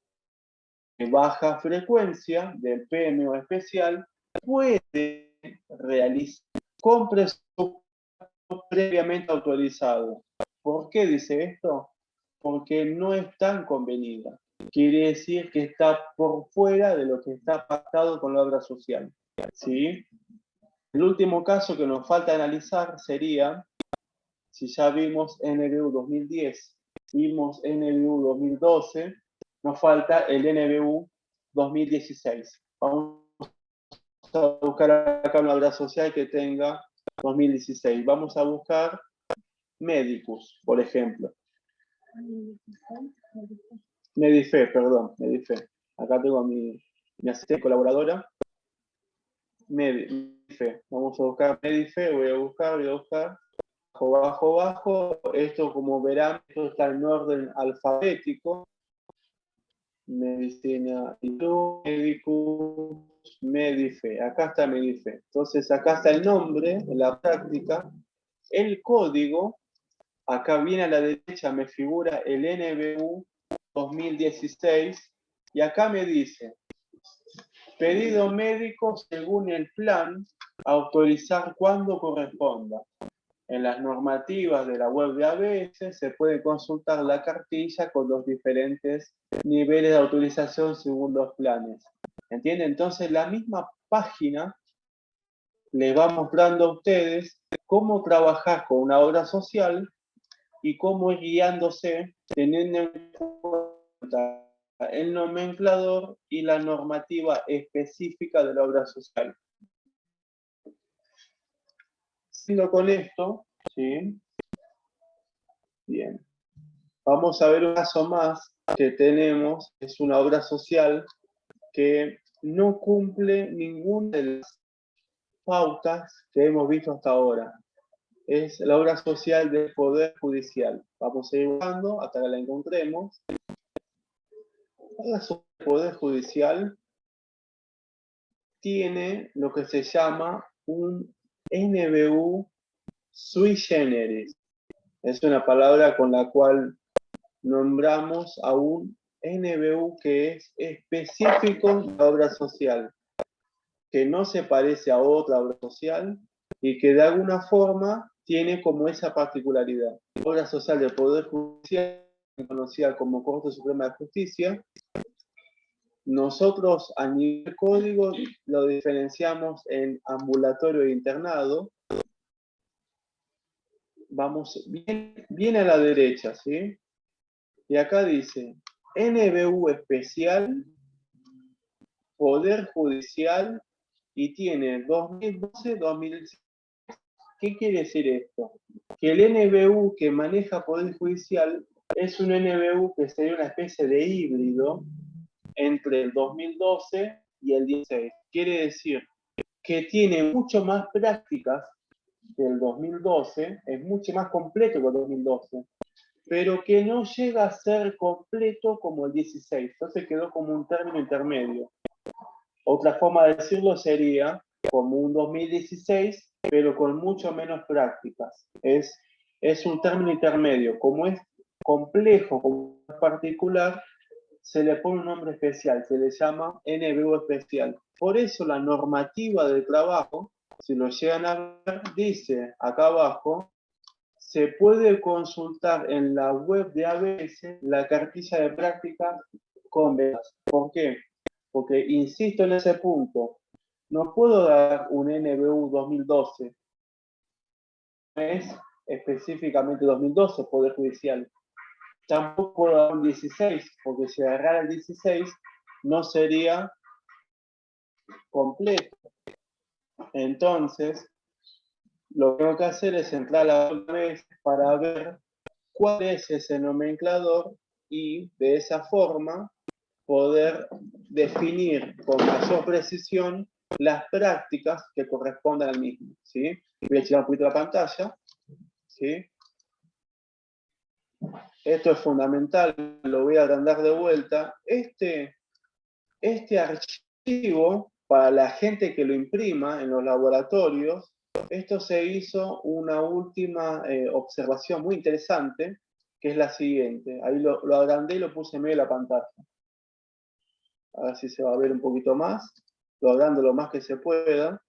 de baja frecuencia del PMO especial puede realizar con presupuesto previamente autorizado. ¿Por qué dice esto? Porque no es tan convenida. Quiere decir que está por fuera de lo que está pactado con la obra social. ¿Sí? El último caso que nos falta analizar sería, si ya vimos NBU 2010, vimos NBU 2012, nos falta el NBU 2016. Vamos a buscar acá una obra social que tenga 2016. Vamos a buscar Medicus, por ejemplo. Medife, perdón, Medife. Acá tengo a mi asistente colaboradora. Medife. Vamos a buscar Medife, voy a buscar. Bajo. Esto, como verán, esto está en orden alfabético. Medicina, Medicus, Medife. Acá está Medife. Entonces, acá está el nombre, en la práctica. El código, acá viene a la derecha, me figura el NBU 2016. Y acá me dice, pedido médico según el plan, autorizar cuando corresponda. En las normativas de la web de ABS se puede consultar la cartilla con los diferentes niveles de autorización según los planes. ¿Entienden? Entonces la misma página les va mostrando a ustedes cómo trabajar con una obra social y cómo ir guiándose teniendo en cuenta el nomenclador y la normativa específica de la obra social. Siguiendo con esto, ¿sí? Bien. Vamos a ver un caso más que tenemos, es una obra social que no cumple ninguna de las pautas que hemos visto hasta ahora. Es la obra social del Poder Judicial. Vamos a ir buscando hasta que la encontremos. La obra del Poder Judicial tiene lo que se llama un NBU sui generis. Es una palabra con la cual nombramos a un NBU que es específico de la obra social, que no se parece a otra obra social y que de alguna forma tiene como esa particularidad. La obra social del Poder Judicial, conocida como Corte Suprema de Justicia, nosotros a nivel código lo diferenciamos en ambulatorio e internado. Vamos bien a la derecha, ¿sí? Y acá dice, NBU especial, Poder Judicial, y tiene 2012-2016. ¿Qué quiere decir esto? Que el NBU que maneja Poder Judicial es un NBU que sería una especie de híbrido entre el 2012 y el 16. Quiere decir que tiene mucho más prácticas que el 2012, es mucho más completo que el 2012, pero que no llega a ser completo como el 16. Entonces quedó como un término intermedio. Otra forma de decirlo sería como un 2016, pero con mucho menos prácticas. Es un término intermedio. Como es complejo, como es particular, se le pone un nombre especial, se le llama NBU especial. Por eso la normativa de trabajo, si lo llegan a ver, dice acá abajo, se puede consultar en la web de ABS la cartilla de práctica con vedas. ¿Por qué? Porque insisto en ese punto, no puedo dar un NBU 2012, no es específicamente 2012, Poder Judicial. Tampoco puedo dar un 16, porque si agarrara el 16 no sería completo. Entonces, lo que tengo que hacer es entrar a la vez para ver cuál es ese nomenclador y de esa forma poder definir con mayor precisión las prácticas que correspondan al mismo, ¿sí? Voy a echar un poquito la pantalla, ¿sí? Esto es fundamental, lo voy a agrandar de vuelta. Este archivo, para la gente que lo imprima en los laboratorios, esto se hizo una última observación muy interesante, que es la siguiente. Ahí lo agrandé y lo puse en medio de la pantalla. A ver si se va a ver un poquito más. Lo agrando lo más que se pueda.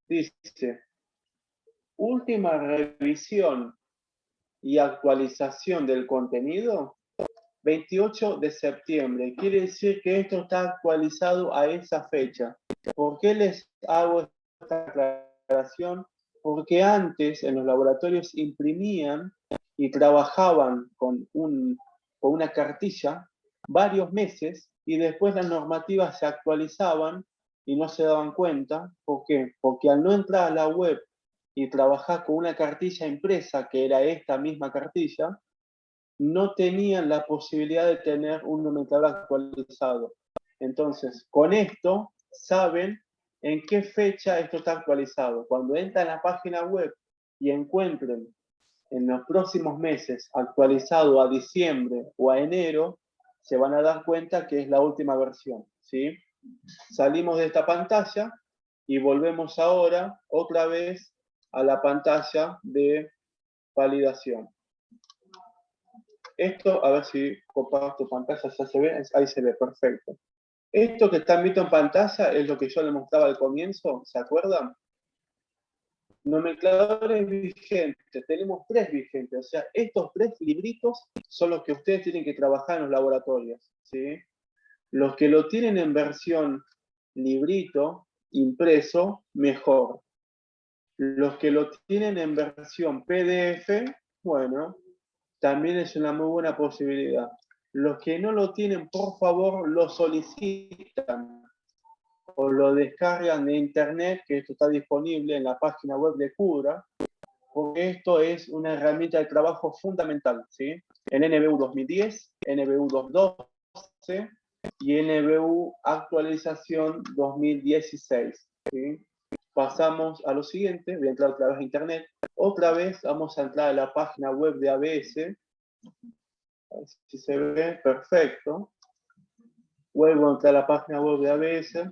Dice, última revisión y actualización del contenido, 28 de septiembre. Quiere decir que esto está actualizado a esa fecha. ¿Por qué les hago esta aclaración? Porque antes en los laboratorios imprimían y trabajaban con una cartilla varios meses y después las normativas se actualizaban y no se daban cuenta. ¿Por qué? Porque al no entrar a la web y trabajar con una cartilla impresa, que era esta misma cartilla, no tenían la posibilidad de tener un nomenclador actualizado. Entonces, con esto saben en qué fecha esto está actualizado. Cuando entran a la página web y encuentren en los próximos meses actualizado a diciembre o a enero, se van a dar cuenta que es la última versión, ¿sí? Salimos de esta pantalla y volvemos ahora otra vez a la pantalla de validación. Esto, a ver si comparto pantalla, ya se ve, ahí se ve, perfecto. Esto que están viendo en pantalla es lo que yo les mostraba al comienzo, ¿se acuerdan? Nomencladores vigentes, tenemos 3 vigentes, o sea, estos 3 libritos son los que ustedes tienen que trabajar en los laboratorios, ¿sí? Los que lo tienen en versión librito, impreso, mejor. Los que lo tienen en versión PDF, bueno, también es una muy buena posibilidad. Los que no lo tienen, por favor, lo solicitan o lo descargan de internet, que esto está disponible en la página web de Cubra, porque esto es una herramienta de trabajo fundamental, ¿sí? En NBU 2010, NBU 2012 y NBU actualización 2016, ¿sí? Pasamos a lo siguiente, voy a entrar otra vez a internet. Otra vez vamos a entrar a la página web de ABS. A ver si se ve, perfecto. Vuelvo a entrar a la página web de ABS.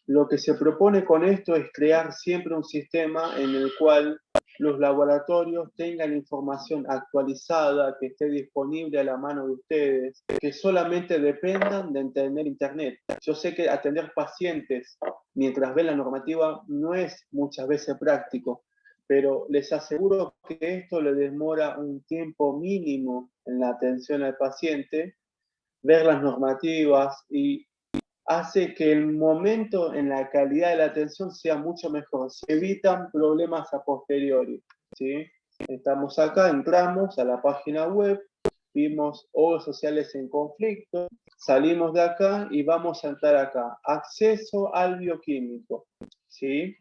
Lo que se propone con esto es crear siempre un sistema en el cual los laboratorios tengan información actualizada, que esté disponible a la mano de ustedes, que solamente dependan de entender internet. Yo sé que atender pacientes mientras ven la normativa no es muchas veces práctico, pero les aseguro que esto le demora un tiempo mínimo en la atención al paciente, ver las normativas y hace que el momento en la calidad de la atención sea mucho mejor. Se evitan problemas a posteriori, ¿sí? Estamos acá, entramos a la página web, vimos obras sociales en conflicto, salimos de acá y vamos a entrar acá. Acceso al bioquímico, ¿sí?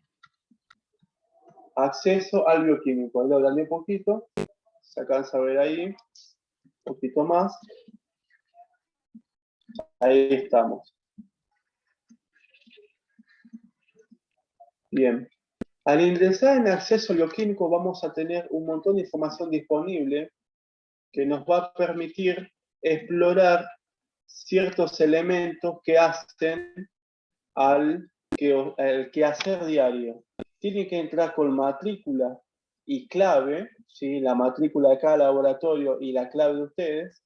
Acceso al bioquímico. Ahí lo hablé un poquito, se alcanza a ver ahí, un poquito más. Ahí estamos. Bien, al ingresar en acceso bioquímico vamos a tener un montón de información disponible que nos va a permitir explorar ciertos elementos que hacen al quehacer diario. Tiene que entrar con matrícula y clave, ¿sí? La matrícula de cada laboratorio y la clave de ustedes,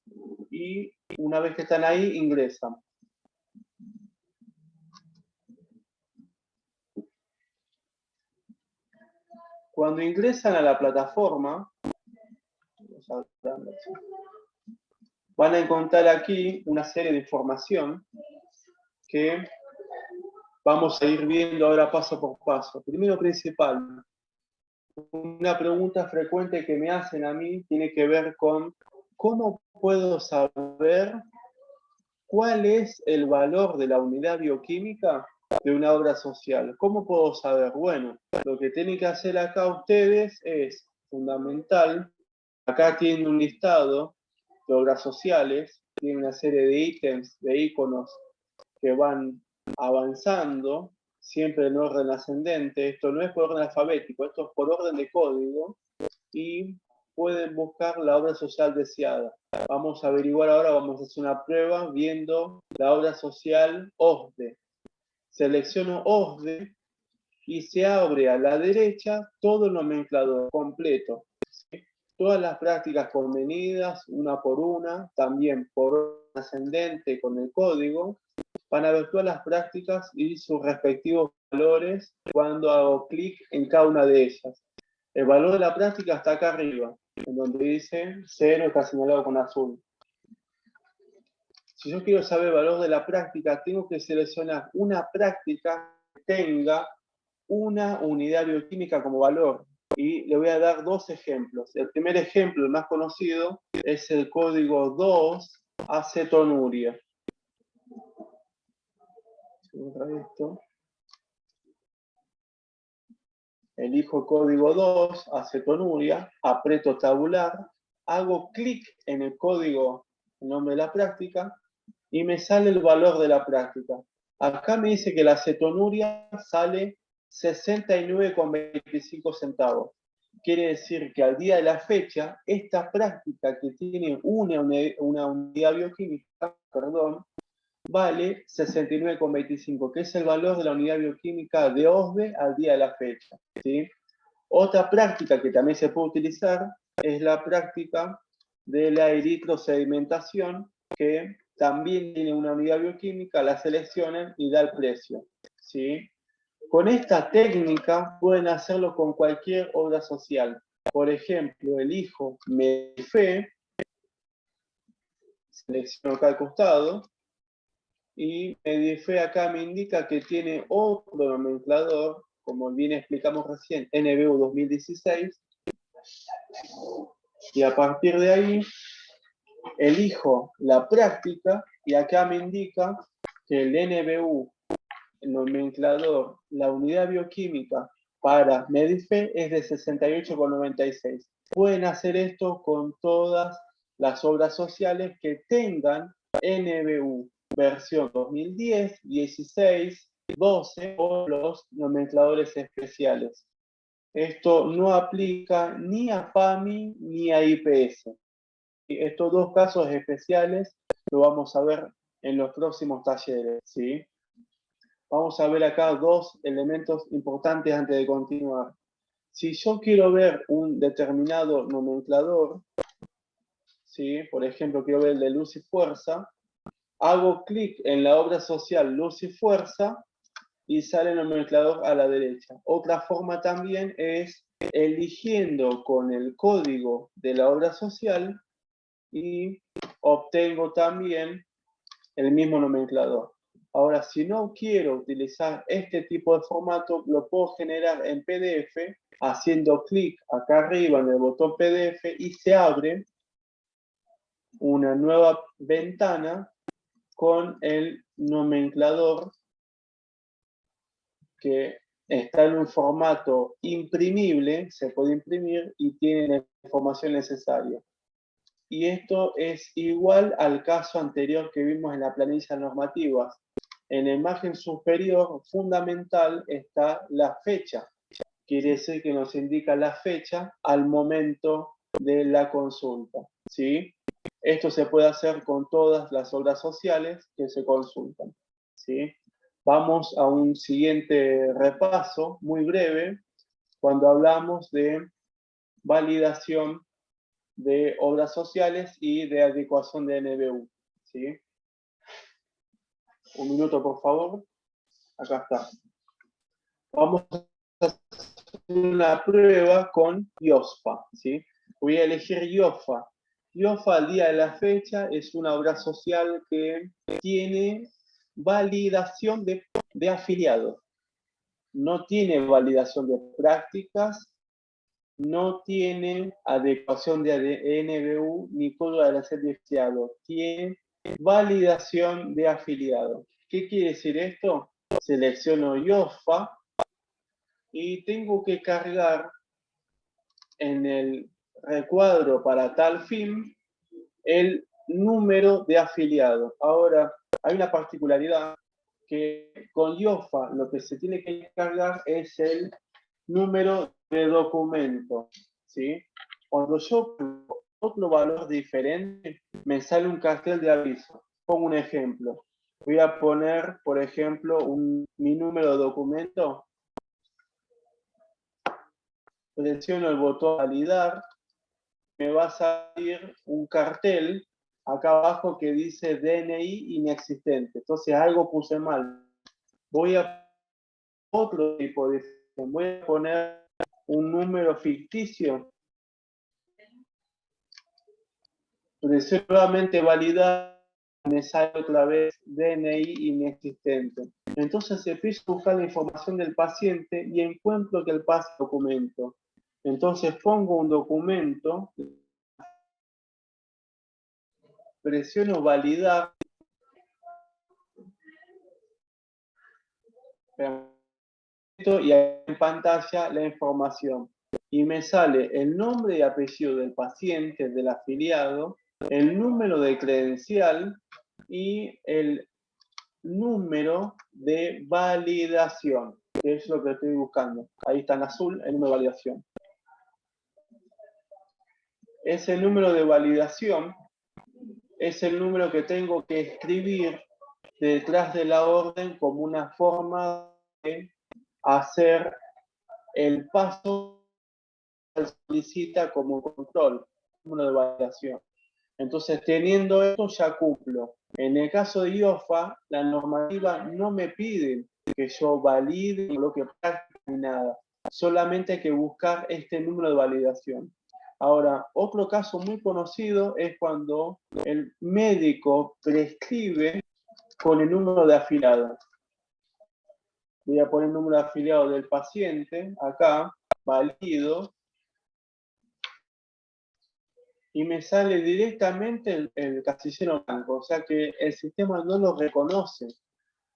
y una vez que están ahí, ingresan. Cuando ingresan a la plataforma, van a encontrar aquí una serie de información que vamos a ir viendo ahora paso por paso. Primero principal, una pregunta frecuente que me hacen a mí tiene que ver con cómo puedo saber cuál es el valor de la unidad bioquímica de una obra social? ¿Cómo puedo saber? Bueno, lo que tienen que hacer acá ustedes es fundamental. Acá tienen un listado de obras sociales, tienen una serie de ítems, de iconos que van avanzando, siempre en orden ascendente. Esto no es por orden alfabético, esto es por orden de código, y pueden buscar la obra social deseada. Vamos a averiguar ahora, vamos a hacer una prueba viendo la obra social OSDE. Selecciono OSDE y se abre a la derecha todo el nomenclador completo. ¿Sí? Todas las prácticas convenidas, una por una, también por orden ascendente con el código. Van a ver todas las prácticas y sus respectivos valores cuando hago clic en cada una de ellas. El valor de la práctica está acá arriba, en donde dice 0, está señalado con azul. Si yo quiero saber el valor de la práctica, tengo que seleccionar una práctica que tenga una unidad bioquímica como valor. Y le voy a dar dos ejemplos. El primer ejemplo, el más conocido, es el código 2-acetonuria. Elijo código 2, acetonuria, aprieto tabular, hago clic en el código, el nombre de la práctica, y me sale el valor de la práctica. Acá me dice que la acetonuria sale 69,25 centavos. Quiere decir que al día de la fecha, esta práctica que tiene una unidad bioquímica, vale 69,25, que es el valor de la unidad bioquímica de OSDE al día de la fecha. ¿Sí? Otra práctica que también se puede utilizar es la práctica de la eritrosedimentación, que también tiene una unidad bioquímica, la seleccionan y da el precio. ¿Sí? Con esta técnica pueden hacerlo con cualquier obra social. Por ejemplo, elijo Medife, selecciono acá al costado, y Medife acá me indica que tiene otro nomenclador, como bien explicamos recién, NBU 2016, y a partir de ahí elijo la práctica, y acá me indica que el NBU, el nomenclador, la unidad bioquímica para Medife es de 68,96. Pueden hacer esto con todas las obras sociales que tengan NBU versión 2010, 16, 12 o los nomencladores especiales. Esto no aplica ni a PAMI ni a IPS. Estos dos casos especiales lo vamos a ver en los próximos talleres, ¿sí? Vamos a ver acá dos elementos importantes antes de continuar. Si yo quiero ver un determinado nomenclador, ¿sí? Por ejemplo, quiero ver el de luz y fuerza, hago clic en la obra social luz y fuerza y sale el nomenclador a la derecha. Otra forma también es eligiendo con el código de la obra social y obtengo también el mismo nomenclador. Ahora, si no quiero utilizar este tipo de formato, lo puedo generar en PDF haciendo clic acá arriba en el botón PDF y se abre una nueva ventana con el nomenclador que está en un formato imprimible, se puede imprimir y tiene la información necesaria. Y esto es igual al caso anterior que vimos en la planilla normativas. En la imagen superior fundamental está la fecha. Quiere decir que nos indica la fecha al momento de la consulta. ¿Sí? Esto se puede hacer con todas las obras sociales que se consultan. ¿Sí? Vamos a un siguiente repaso, muy breve, cuando hablamos de validación de obras sociales y de adecuación de NBU. ¿Sí? Un minuto, por favor. Acá está. Vamos a hacer una prueba con IOSFA. ¿Sí? Voy a elegir IOSFA. IOSFA al día de la fecha es una obra social que tiene validación de afiliados. No tiene validación de prácticas no tiene adecuación de NBU ni código de de afiliado, tiene validación de afiliado. ¿Qué quiere decir esto? Selecciono IOFA y tengo que cargar en el recuadro para tal fin el número de afiliado. Ahora, hay una particularidad que con IOFA lo que se tiene que cargar es el número de documento, ¿sí? Cuando yo pongo otro valor diferente, me sale un cartel de aviso. Pongo un ejemplo. Voy a poner, por ejemplo, mi número de documento. Presiono el botón validar. Me va a salir un cartel acá abajo que dice DNI inexistente. Entonces algo puse mal. Voy a otro tipo de... Voy a poner un número ficticio. Presiono nuevamente validar. Me sale otra vez DNI inexistente. Entonces empiezo a buscar la información del paciente y encuentro que el pasa documento. Entonces pongo un documento, presiono validar y en pantalla la información. Y me sale el nombre y apellido del paciente, del afiliado, el número de credencial y el número de validación, que es lo que estoy buscando. Ahí está en azul el número de validación. Ese número de validación es el número que tengo que escribir detrás de la orden como una forma de hacer el paso que solicita como control, número de validación. Entonces, teniendo esto, ya cumplo. En el caso de IOFA, la normativa no me pide que yo valide, coloque práctica ni nada. Solamente hay que buscar este número de validación. Ahora, otro caso muy conocido es cuando el médico prescribe con el número de afiliado. Voy a poner el número de afiliado del paciente, acá, válido, y me sale directamente el casillero blanco, o sea que el sistema no lo reconoce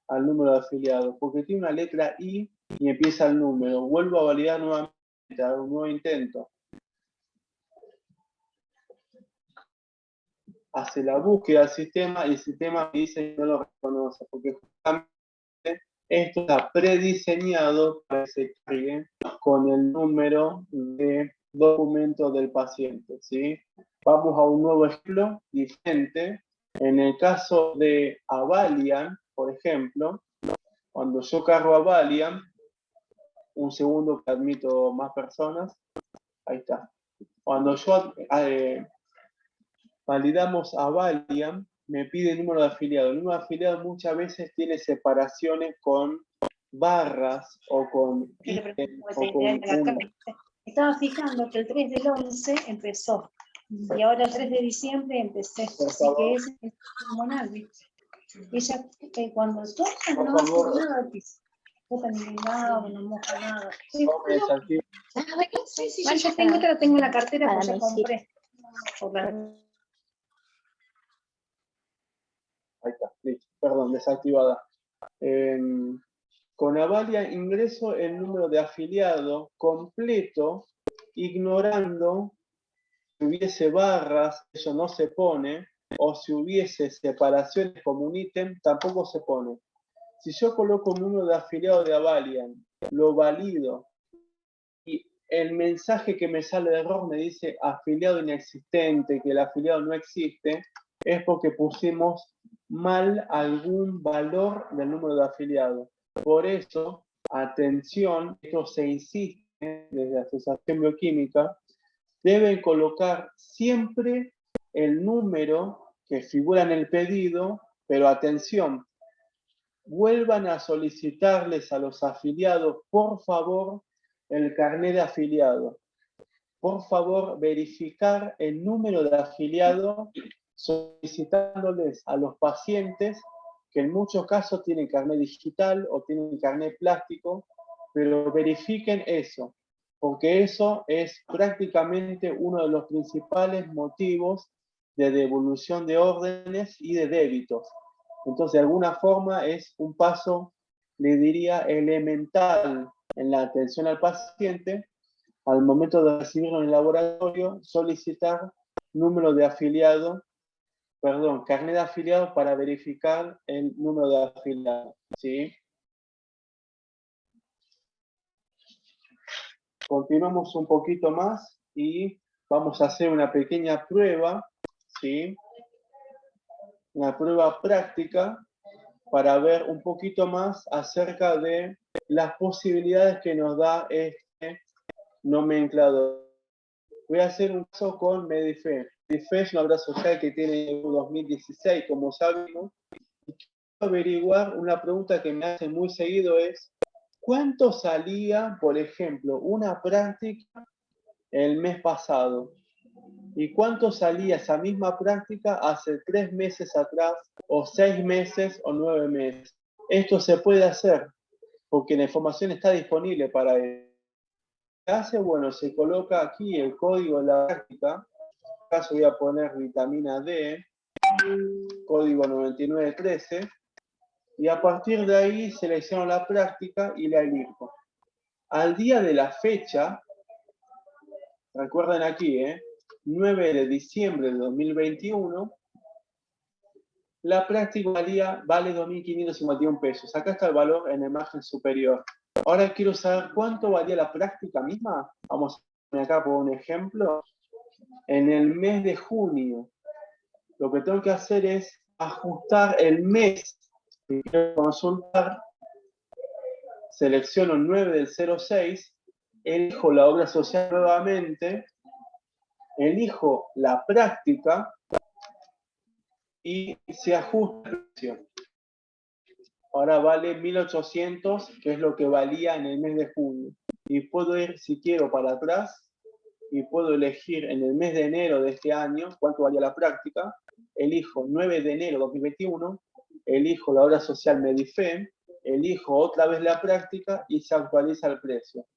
al número de afiliado, porque tiene una letra I y empieza el número. Vuelvo a validar nuevamente, hago un nuevo intento. Hace la búsqueda del sistema y el sistema me dice que no lo reconoce, porque justamente esto está prediseñado para que se cargue con el número de documento del paciente, ¿sí? Vamos a un nuevo ejemplo diferente. En el caso de Avalian, por ejemplo, cuando yo cargo Avalian, un segundo que admito más personas, ahí está. Cuando yo validamos Avalian, me pide el número de afiliado. El número de afiliado muchas veces tiene separaciones con barras o con... Estaba fijando que el 3 del 11 empezó y ahora el 3 de diciembre empecé. Así que es hormonal, ¿viste? Ella, cuando toca, no hace nada. No también nada, no moja nada. Sí, yo tengo otra, tengo en la cartera que ya compré. Ahí está, listo. Perdón, desactivada. Con Avalia ingreso el número de afiliado completo, ignorando si hubiese barras, eso no se pone, o si hubiese separaciones como un ítem, tampoco se pone. Si yo coloco un número de afiliado de Avalian, lo valido, y el mensaje que me sale de error me dice afiliado inexistente, que el afiliado no existe, es porque pusimos mal algún valor del número de afiliado. Por eso, atención, esto se insiste desde la Asociación Bioquímica, deben colocar siempre el número que figura en el pedido, pero atención, vuelvan a solicitarles a los afiliados, por favor, el carnet de afiliado. Por favor, verificar el número de afiliado solicitándoles a los pacientes que en muchos casos tienen carnet digital o tienen carnet plástico, pero verifiquen eso. porque eso es prácticamente uno de los principales motivos de devolución de órdenes y de débitos. Entonces, de alguna forma es un paso, le diría, elemental en la atención al paciente, al momento de recibirlo en el laboratorio, solicitar número de afiliado, carnet de afiliado para verificar el número de afiliado, ¿sí? Continuamos un poquito más y vamos a hacer una pequeña prueba, ¿sí? Una prueba práctica para ver un poquito más acerca de las posibilidades que nos da este nomenclador. Voy a hacer un caso con Medife. Medife es una obra social que tiene 2016, como sabemos. Y quiero averiguar, una pregunta que me hacen muy seguido es, ¿cuánto salía, por ejemplo, una práctica el mes pasado? ¿Y cuánto salía esa misma práctica hace 3 meses atrás, o 6 meses, o 9 meses? Esto se puede hacer, porque la información está disponible para eso. ¿Qué hace? Bueno, se coloca aquí el código de la práctica. En este caso voy a poner vitamina D, código 9913, y a partir de ahí selecciono la práctica y la elijo. Al día de la fecha, recuerden aquí, 9 de diciembre de 2021, la práctica vale 2.551 pesos. Acá está el valor en la imagen superior. Ahora quiero saber cuánto valía la práctica misma. Vamos a poner acá por un ejemplo. En el mes de junio, lo que tengo que hacer es ajustar el mes que quiero consultar. Selecciono 9 del 06, elijo la obra social nuevamente, elijo la práctica y se ajusta el precio. Ahora vale 1.800, que es lo que valía en el mes de junio. Y puedo ir, si quiero, para atrás y puedo elegir en el mes de enero de este año cuánto valía la práctica. Elijo 9 de enero de 2021, elijo la obra social Medife, elijo otra vez la práctica y se actualiza el precio.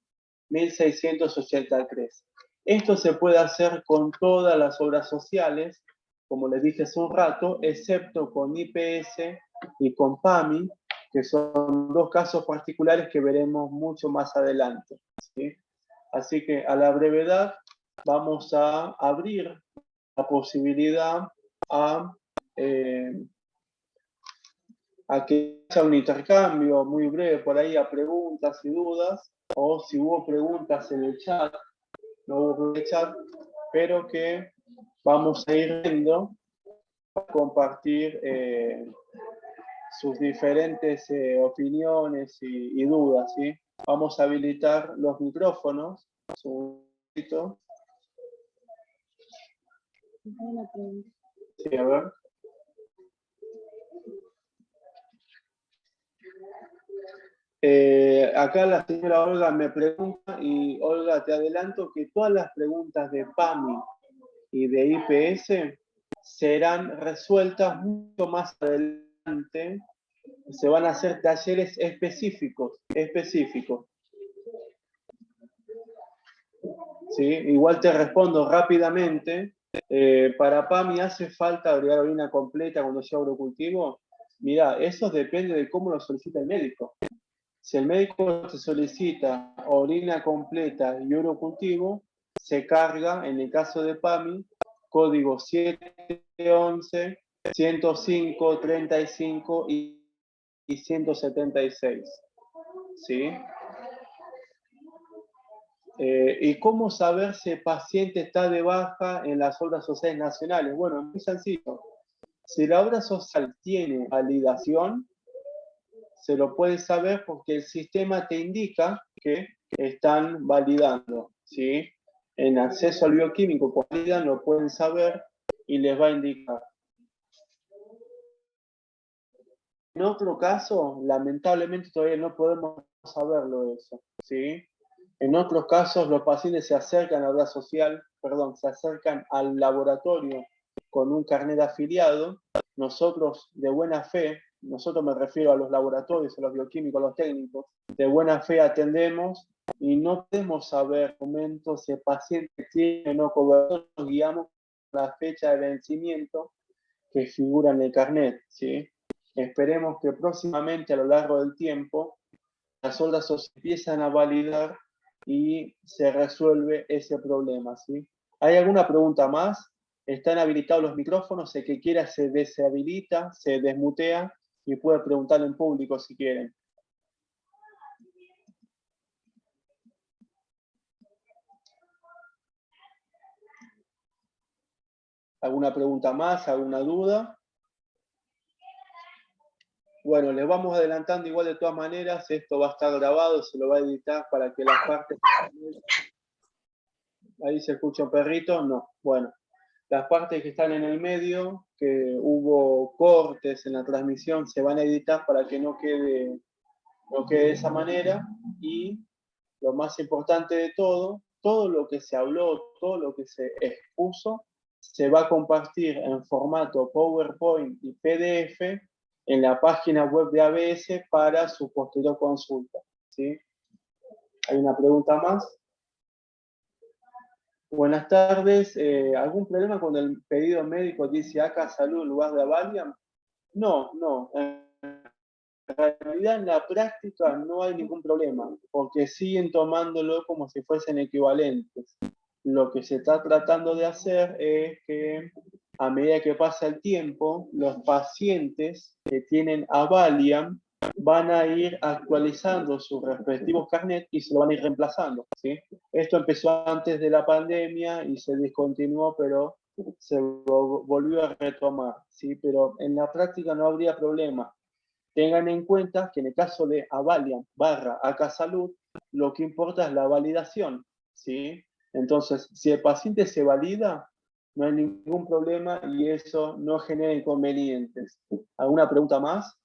1.683. Esto se puede hacer con todas las obras sociales, como les dije hace un rato, excepto con IPS y con PAMI, que son dos casos particulares que veremos mucho más adelante, ¿sí? Así que a la brevedad vamos a abrir la posibilidad a que haya un intercambio muy breve por ahí a preguntas y dudas, o si hubo preguntas en el chat, no hubo en el chat, pero que vamos a ir viendo, a compartir sus diferentes opiniones y dudas, ¿sí? Vamos a habilitar los micrófonos. Un segundito. Sí, a ver. Acá la señora Olga me pregunta, y Olga, te adelanto que todas las preguntas de PAMI y de IPS serán resueltas mucho más adelante. Se van a hacer talleres específicos. ¿Sí? Igual te respondo rápidamente. Para PAMI hace falta agregar orina completa cuando sea urocultivo. Mira, eso depende de cómo lo solicita el médico. Si el médico te solicita orina completa y urocultivo, se carga, en el caso de PAMI, código 711, 105, 35 y 176. ¿Sí? ¿Y cómo saber si el paciente está de baja en las obras sociales nacionales? Bueno, es muy sencillo. Si la obra social tiene validación, se lo puede saber porque el sistema te indica que están validando, ¿sí? En acceso al bioquímico, cuando validan, lo pueden saber y les va a indicar. En otro caso, lamentablemente todavía no podemos saberlo eso, ¿sí? En otros casos, los pacientes se acercan a la obra social, se acercan al laboratorio con un carnet de afiliado. Nosotros, de buena fe, nosotros me refiero a los laboratorios, a los bioquímicos, a los técnicos, de buena fe atendemos y no podemos saber momentos si el paciente tiene o no cobertura, nos guiamos por la fecha de vencimiento que figura en el carnet, ¿sí? Esperemos que próximamente, a lo largo del tiempo, las otras se empiezan a validar y se resuelve ese problema, ¿sí? ¿Hay alguna pregunta más? Están habilitados los micrófonos, el que quiera se deshabilita, se desmutea y puede preguntar en público si quieren. ¿Alguna pregunta más? ¿Alguna duda? Bueno, les vamos adelantando igual de todas maneras, esto va a estar grabado, se lo va a editar para que las partes... Ahí se escucha un perrito, no, bueno. Las partes que están en el medio, que hubo cortes en la transmisión, se van a editar para que no quede de esa manera. Y lo más importante de todo lo que se habló, todo lo que se expuso, se va a compartir en formato PowerPoint y PDF en la página web de ABS para su posterior consulta, ¿sí? ¿Hay una pregunta más? Buenas tardes. ¿Algún problema cuando el pedido médico dice ACA Salud en lugar de Avalian? No, no. En realidad en la práctica no hay ningún problema, porque siguen tomándolo como si fuesen equivalentes. Lo que se está tratando de hacer es que a medida que pasa el tiempo, los pacientes que tienen Avalian van a ir actualizando sus respectivos carnets y se lo van a ir reemplazando, ¿sí? Esto empezó antes de la pandemia y se discontinuó, pero se volvió a retomar, ¿sí? Pero en la práctica no habría problema. Tengan en cuenta que en el caso de Avalian / ACA Salud, lo que importa es la validación, ¿sí? Entonces, si el paciente se valida, no hay ningún problema y eso no genera inconvenientes. ¿Alguna pregunta más?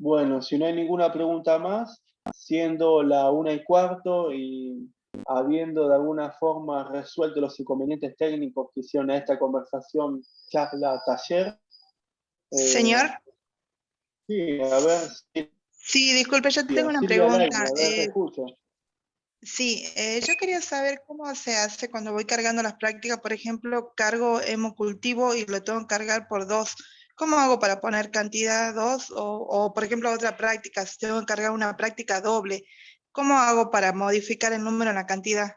Bueno, si no hay ninguna pregunta más, siendo la 1:15 y habiendo de alguna forma resuelto los inconvenientes técnicos que hicieron a esta conversación, charla, taller. Señor. Sí, a ver. Sí, disculpe, yo tengo una Silvia pregunta. Laine, a ver, te escucho. Sí, yo quería saber cómo se hace cuando voy cargando las prácticas. Por ejemplo, cargo hemocultivo y lo tengo que cargar por 2. ¿Cómo hago para poner cantidad 2? O, por ejemplo, otra práctica, si tengo que cargar una práctica doble, ¿cómo hago para modificar el número en la cantidad?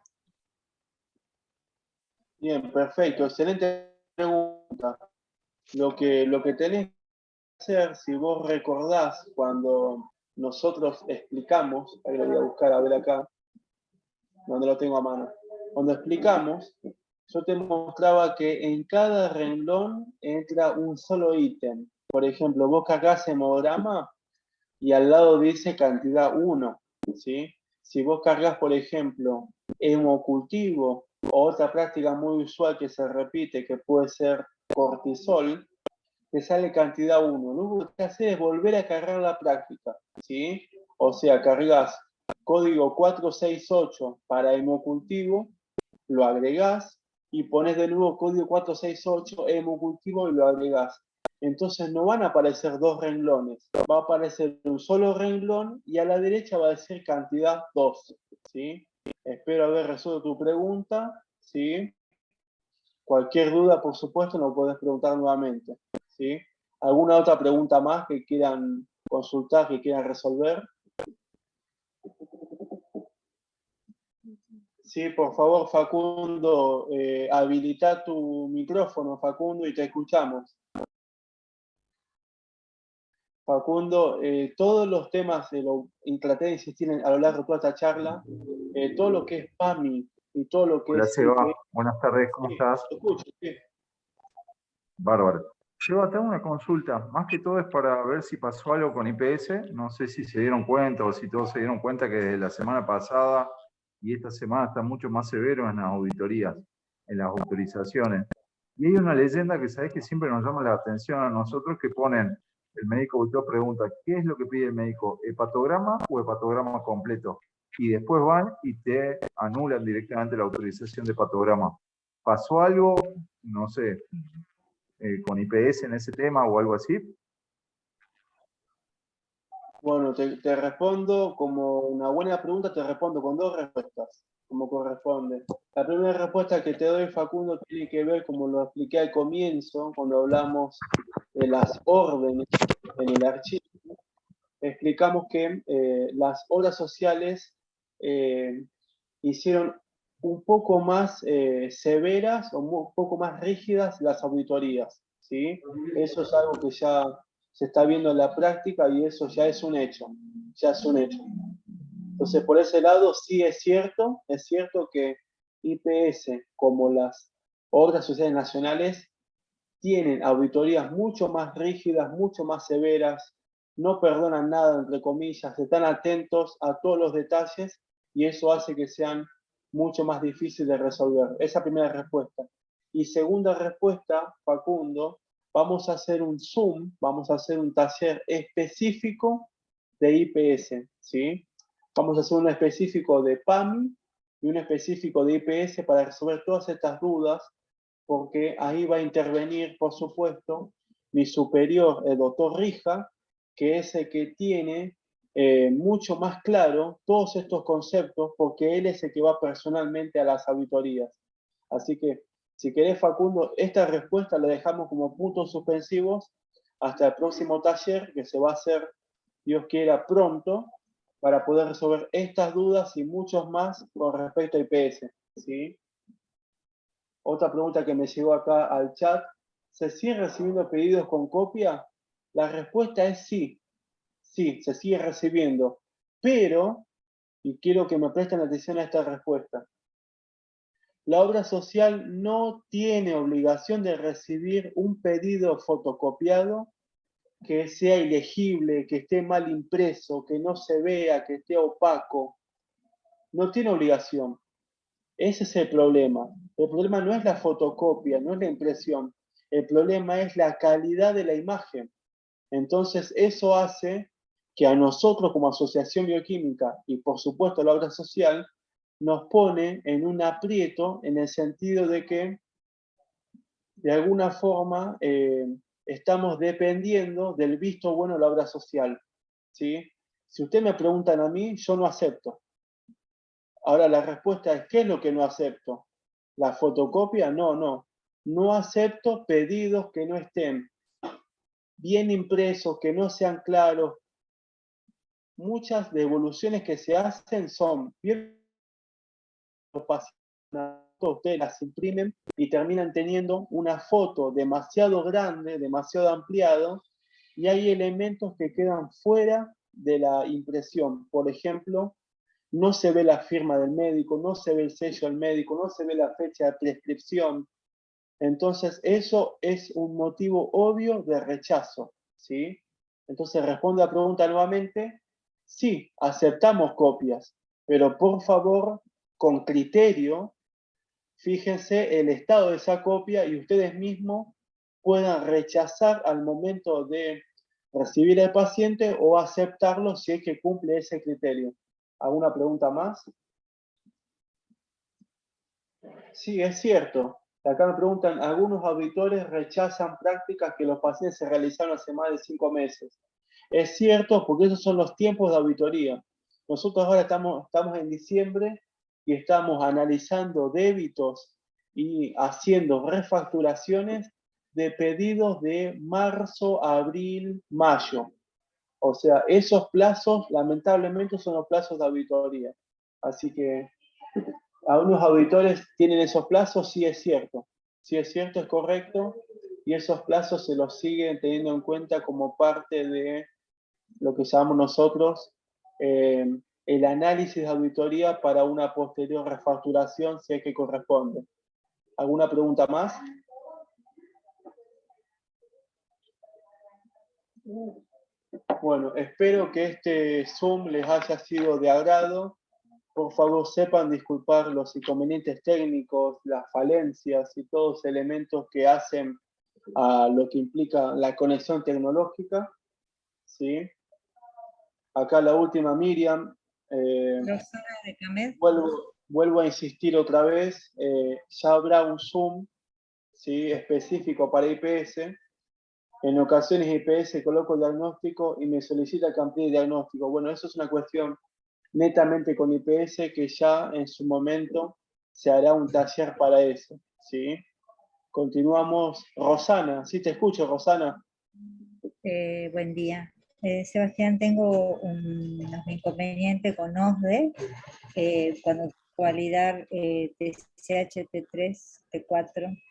Bien, perfecto, excelente pregunta. Lo que tenés que hacer, si vos recordás cuando nosotros explicamos, ahí lo voy a buscar a ver acá, donde lo tengo a mano. Cuando explicamos, yo te mostraba que en cada renglón entra un solo ítem. Por ejemplo, vos cargás hemograma y al lado dice cantidad 1, ¿sí? Si vos cargas, por ejemplo, hemocultivo o otra práctica muy usual que se repite, que puede ser cortisol, te sale cantidad 1. Lo único que haces es volver a cargar la práctica, ¿sí? O sea, cargas código 468 para hemocultivo, lo agregás y pones de nuevo código 468 hemocultivo y lo agregás. Entonces no van a aparecer 2 renglones, va a aparecer un solo renglón y a la derecha va a decir cantidad 2, ¿sí? Espero haber resuelto tu pregunta, ¿sí? Cualquier duda, por supuesto, nos podés preguntar nuevamente, ¿sí? ¿Alguna otra pregunta más que quieran consultar, que quieran resolver? Sí, por favor, Facundo, habilita tu micrófono, Facundo, y te escuchamos. Facundo, todos los temas, traté de insistir a lo largo de toda esta charla, todo lo que es PAMI y todo lo que Hola, es... Seba. Buenas tardes, ¿cómo estás? Te escucho, sí. Bárbaro. Seba, te hago una consulta. Más que todo es para ver si pasó algo con IPS. No sé si se dieron cuenta o si todos se dieron cuenta que desde la semana pasada y esta semana está mucho más severo en las auditorías, en las autorizaciones. Y hay una leyenda que sabés que siempre nos llama la atención a nosotros, que ponen, el médico volteó pregunta, ¿qué es lo que pide el médico? ¿Hepatograma o hepatograma completo? Y después van y te anulan directamente la autorización de hepatograma. ¿Pasó algo? no sé, con IPS en ese tema o algo así? Bueno, te respondo como una buena pregunta, te respondo con dos respuestas, como corresponde. La primera respuesta que te doy, Facundo, tiene que ver, como lo expliqué al comienzo, cuando hablamos de las órdenes en el archivo. Explicamos que las obras sociales hicieron un poco más severas o un poco más rígidas las auditorías, ¿sí? Eso es algo que ya se está viendo en la práctica y eso ya es un hecho, ya es un hecho. Entonces, por ese lado, sí es cierto que IPS, como las obras sociales nacionales, tienen auditorías mucho más rígidas, mucho más severas, no perdonan nada, entre comillas, están atentos a todos los detalles y eso hace que sean mucho más difíciles de resolver. Esa primera respuesta. Y segunda respuesta, Facundo, vamos a hacer un Zoom, vamos a hacer un taller específico de IPS, ¿sí? Vamos a hacer uno específico de PAMI y uno específico de IPS para resolver todas estas dudas, porque ahí va a intervenir, por supuesto, mi superior, el doctor Rija, que es el que tiene mucho más claro todos estos conceptos, porque él es el que va personalmente a las auditorías. Así que, si querés, Facundo, esta respuesta la dejamos como puntos suspensivos hasta el próximo taller, que se va a hacer, Dios quiera, pronto, para poder resolver estas dudas y muchos más con respecto a IPS, ¿sí? Otra pregunta que me llegó acá al chat, ¿se siguen recibiendo pedidos con copia? La respuesta es sí, sí, se sigue recibiendo, pero, y quiero que me presten atención a esta respuesta, la obra social no tiene obligación de recibir un pedido fotocopiado que sea ilegible, que esté mal impreso, que no se vea, que esté opaco. No tiene obligación. Ese es el problema. El problema no es la fotocopia, no es la impresión. El problema es la calidad de la imagen. Entonces, eso hace que a nosotros como asociación bioquímica y por supuesto la obra social nos pone en un aprieto en el sentido de que de alguna forma estamos dependiendo del visto bueno de la obra social, ¿sí? Si ustedes me preguntan a mí, yo no acepto. Ahora la respuesta es, ¿qué es lo que no acepto? ¿La fotocopia? No, no. No acepto pedidos que no estén bien impresos, que no sean claros. Muchas devoluciones que se hacen son bien ustedes las imprimen y terminan teniendo una foto demasiado grande, demasiado ampliado, y hay elementos que quedan fuera de la impresión. Por ejemplo, no se ve la firma del médico, no se ve el sello del médico, no se ve la fecha de prescripción. Entonces, eso es un motivo obvio de rechazo, ¿sí? Entonces, respondo a la pregunta nuevamente. Sí, aceptamos copias, pero por favor, con criterio, fíjense el estado de esa copia y ustedes mismos puedan rechazar al momento de recibir al paciente o aceptarlo si es que cumple ese criterio. ¿Alguna pregunta más? Sí, es cierto. Acá me preguntan, algunos auditores rechazan prácticas que los pacientes se realizaron hace más de 5 meses. Es cierto, porque esos son los tiempos de auditoría. Nosotros ahora estamos en diciembre y estamos analizando débitos y haciendo refacturaciones de pedidos de marzo, abril, mayo. O sea, esos plazos, lamentablemente, son los plazos de auditoría. Así que, algunos auditores tienen esos plazos, sí es cierto. Sí es cierto, es correcto. Y esos plazos se los siguen teniendo en cuenta como parte de lo que llamamos nosotros el análisis de auditoría para una posterior refacturación, si es que corresponde. ¿Alguna pregunta más? Bueno, espero que este Zoom les haya sido de agrado. Por favor, sepan disculpar los inconvenientes técnicos, las falencias y todos los elementos que hacen a lo que implica la conexión tecnológica, ¿sí? Acá la última, Miriam. Vuelvo a insistir otra vez, ya habrá un Zoom ¿sí? Específico para IPS. En ocasiones IPS coloco el diagnóstico y me solicita que amplíe el diagnóstico. Bueno, eso es una cuestión netamente con IPS que ya en su momento se hará un taller para eso, ¿sí? Continuamos. Rosana, ¿sí te escucho, Rosana? Buen día. Sebastián, tengo unos inconvenientes con OSDE cuando validar TCH, T3, T4,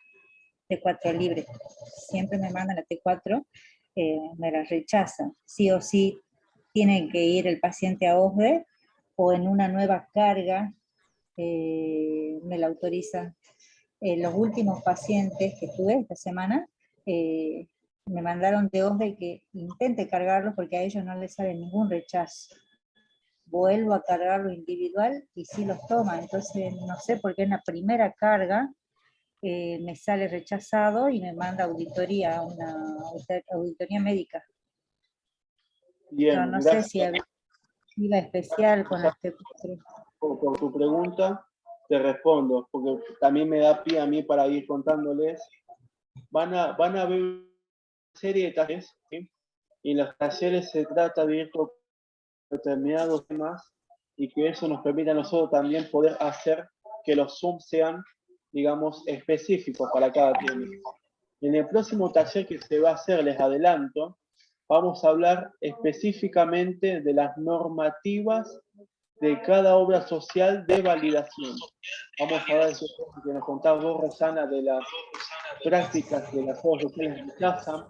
T4 libre. Siempre me mandan la T4, me la rechazan. Sí o sí tiene que ir el paciente a OSDE o en una nueva carga me la autorizan. Los últimos pacientes que tuve esta semana me mandaron de OSDE que intente cargarlo porque a ellos no les sale ningún rechazo. Vuelvo a cargarlo individual y sí los toma. Entonces no sé por qué en la primera carga me sale rechazado y me manda auditoría, una auditoría médica. Bien, No gracias. sé si había fila especial con la T4. Por tu pregunta, te respondo, porque también me da pie a mí para ir contándoles. Van a ver una serie de talleres, ¿sí? Y en los talleres se trata de ir con determinados temas y que eso nos permita a nosotros también poder hacer que los Zooms sean, digamos, específicos para cada tema. En el próximo taller que se va a hacer, les adelanto, vamos a hablar específicamente de las normativas de cada obra social de validación. Vamos a ver que nos contaba vos, Rosana, de las prácticas de las obras sociales de CASAM,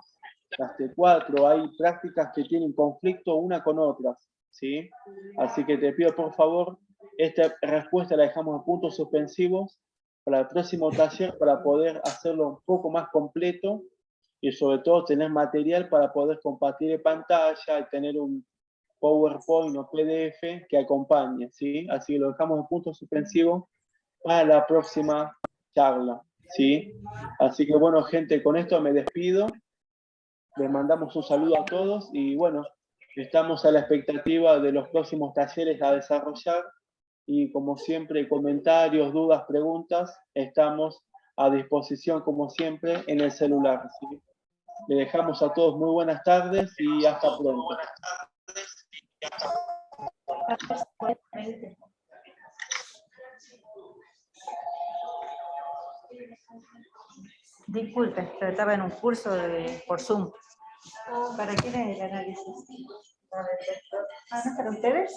las T4, hay prácticas que tienen conflicto una con otras, ¿sí? Así que te pido, por favor, esta respuesta la dejamos a puntos suspensivos para el próximo taller para poder hacerlo un poco más completo y sobre todo tener material para poder compartir en pantalla y tener un PowerPoint o PDF que acompañe, ¿sí? Así que lo dejamos en puntos suspensivos para la próxima charla, ¿sí? Así que bueno, gente, con esto me despido. Les mandamos un saludo a todos y bueno, estamos a la expectativa de los próximos talleres a desarrollar y como siempre, comentarios, dudas, preguntas, estamos a disposición como siempre en el celular, ¿sí? Les dejamos a todos muy buenas tardes y hasta pronto. Disculpe, pero estaba en un curso por Zoom. ¿Para quién es el análisis? ¿No es para ustedes?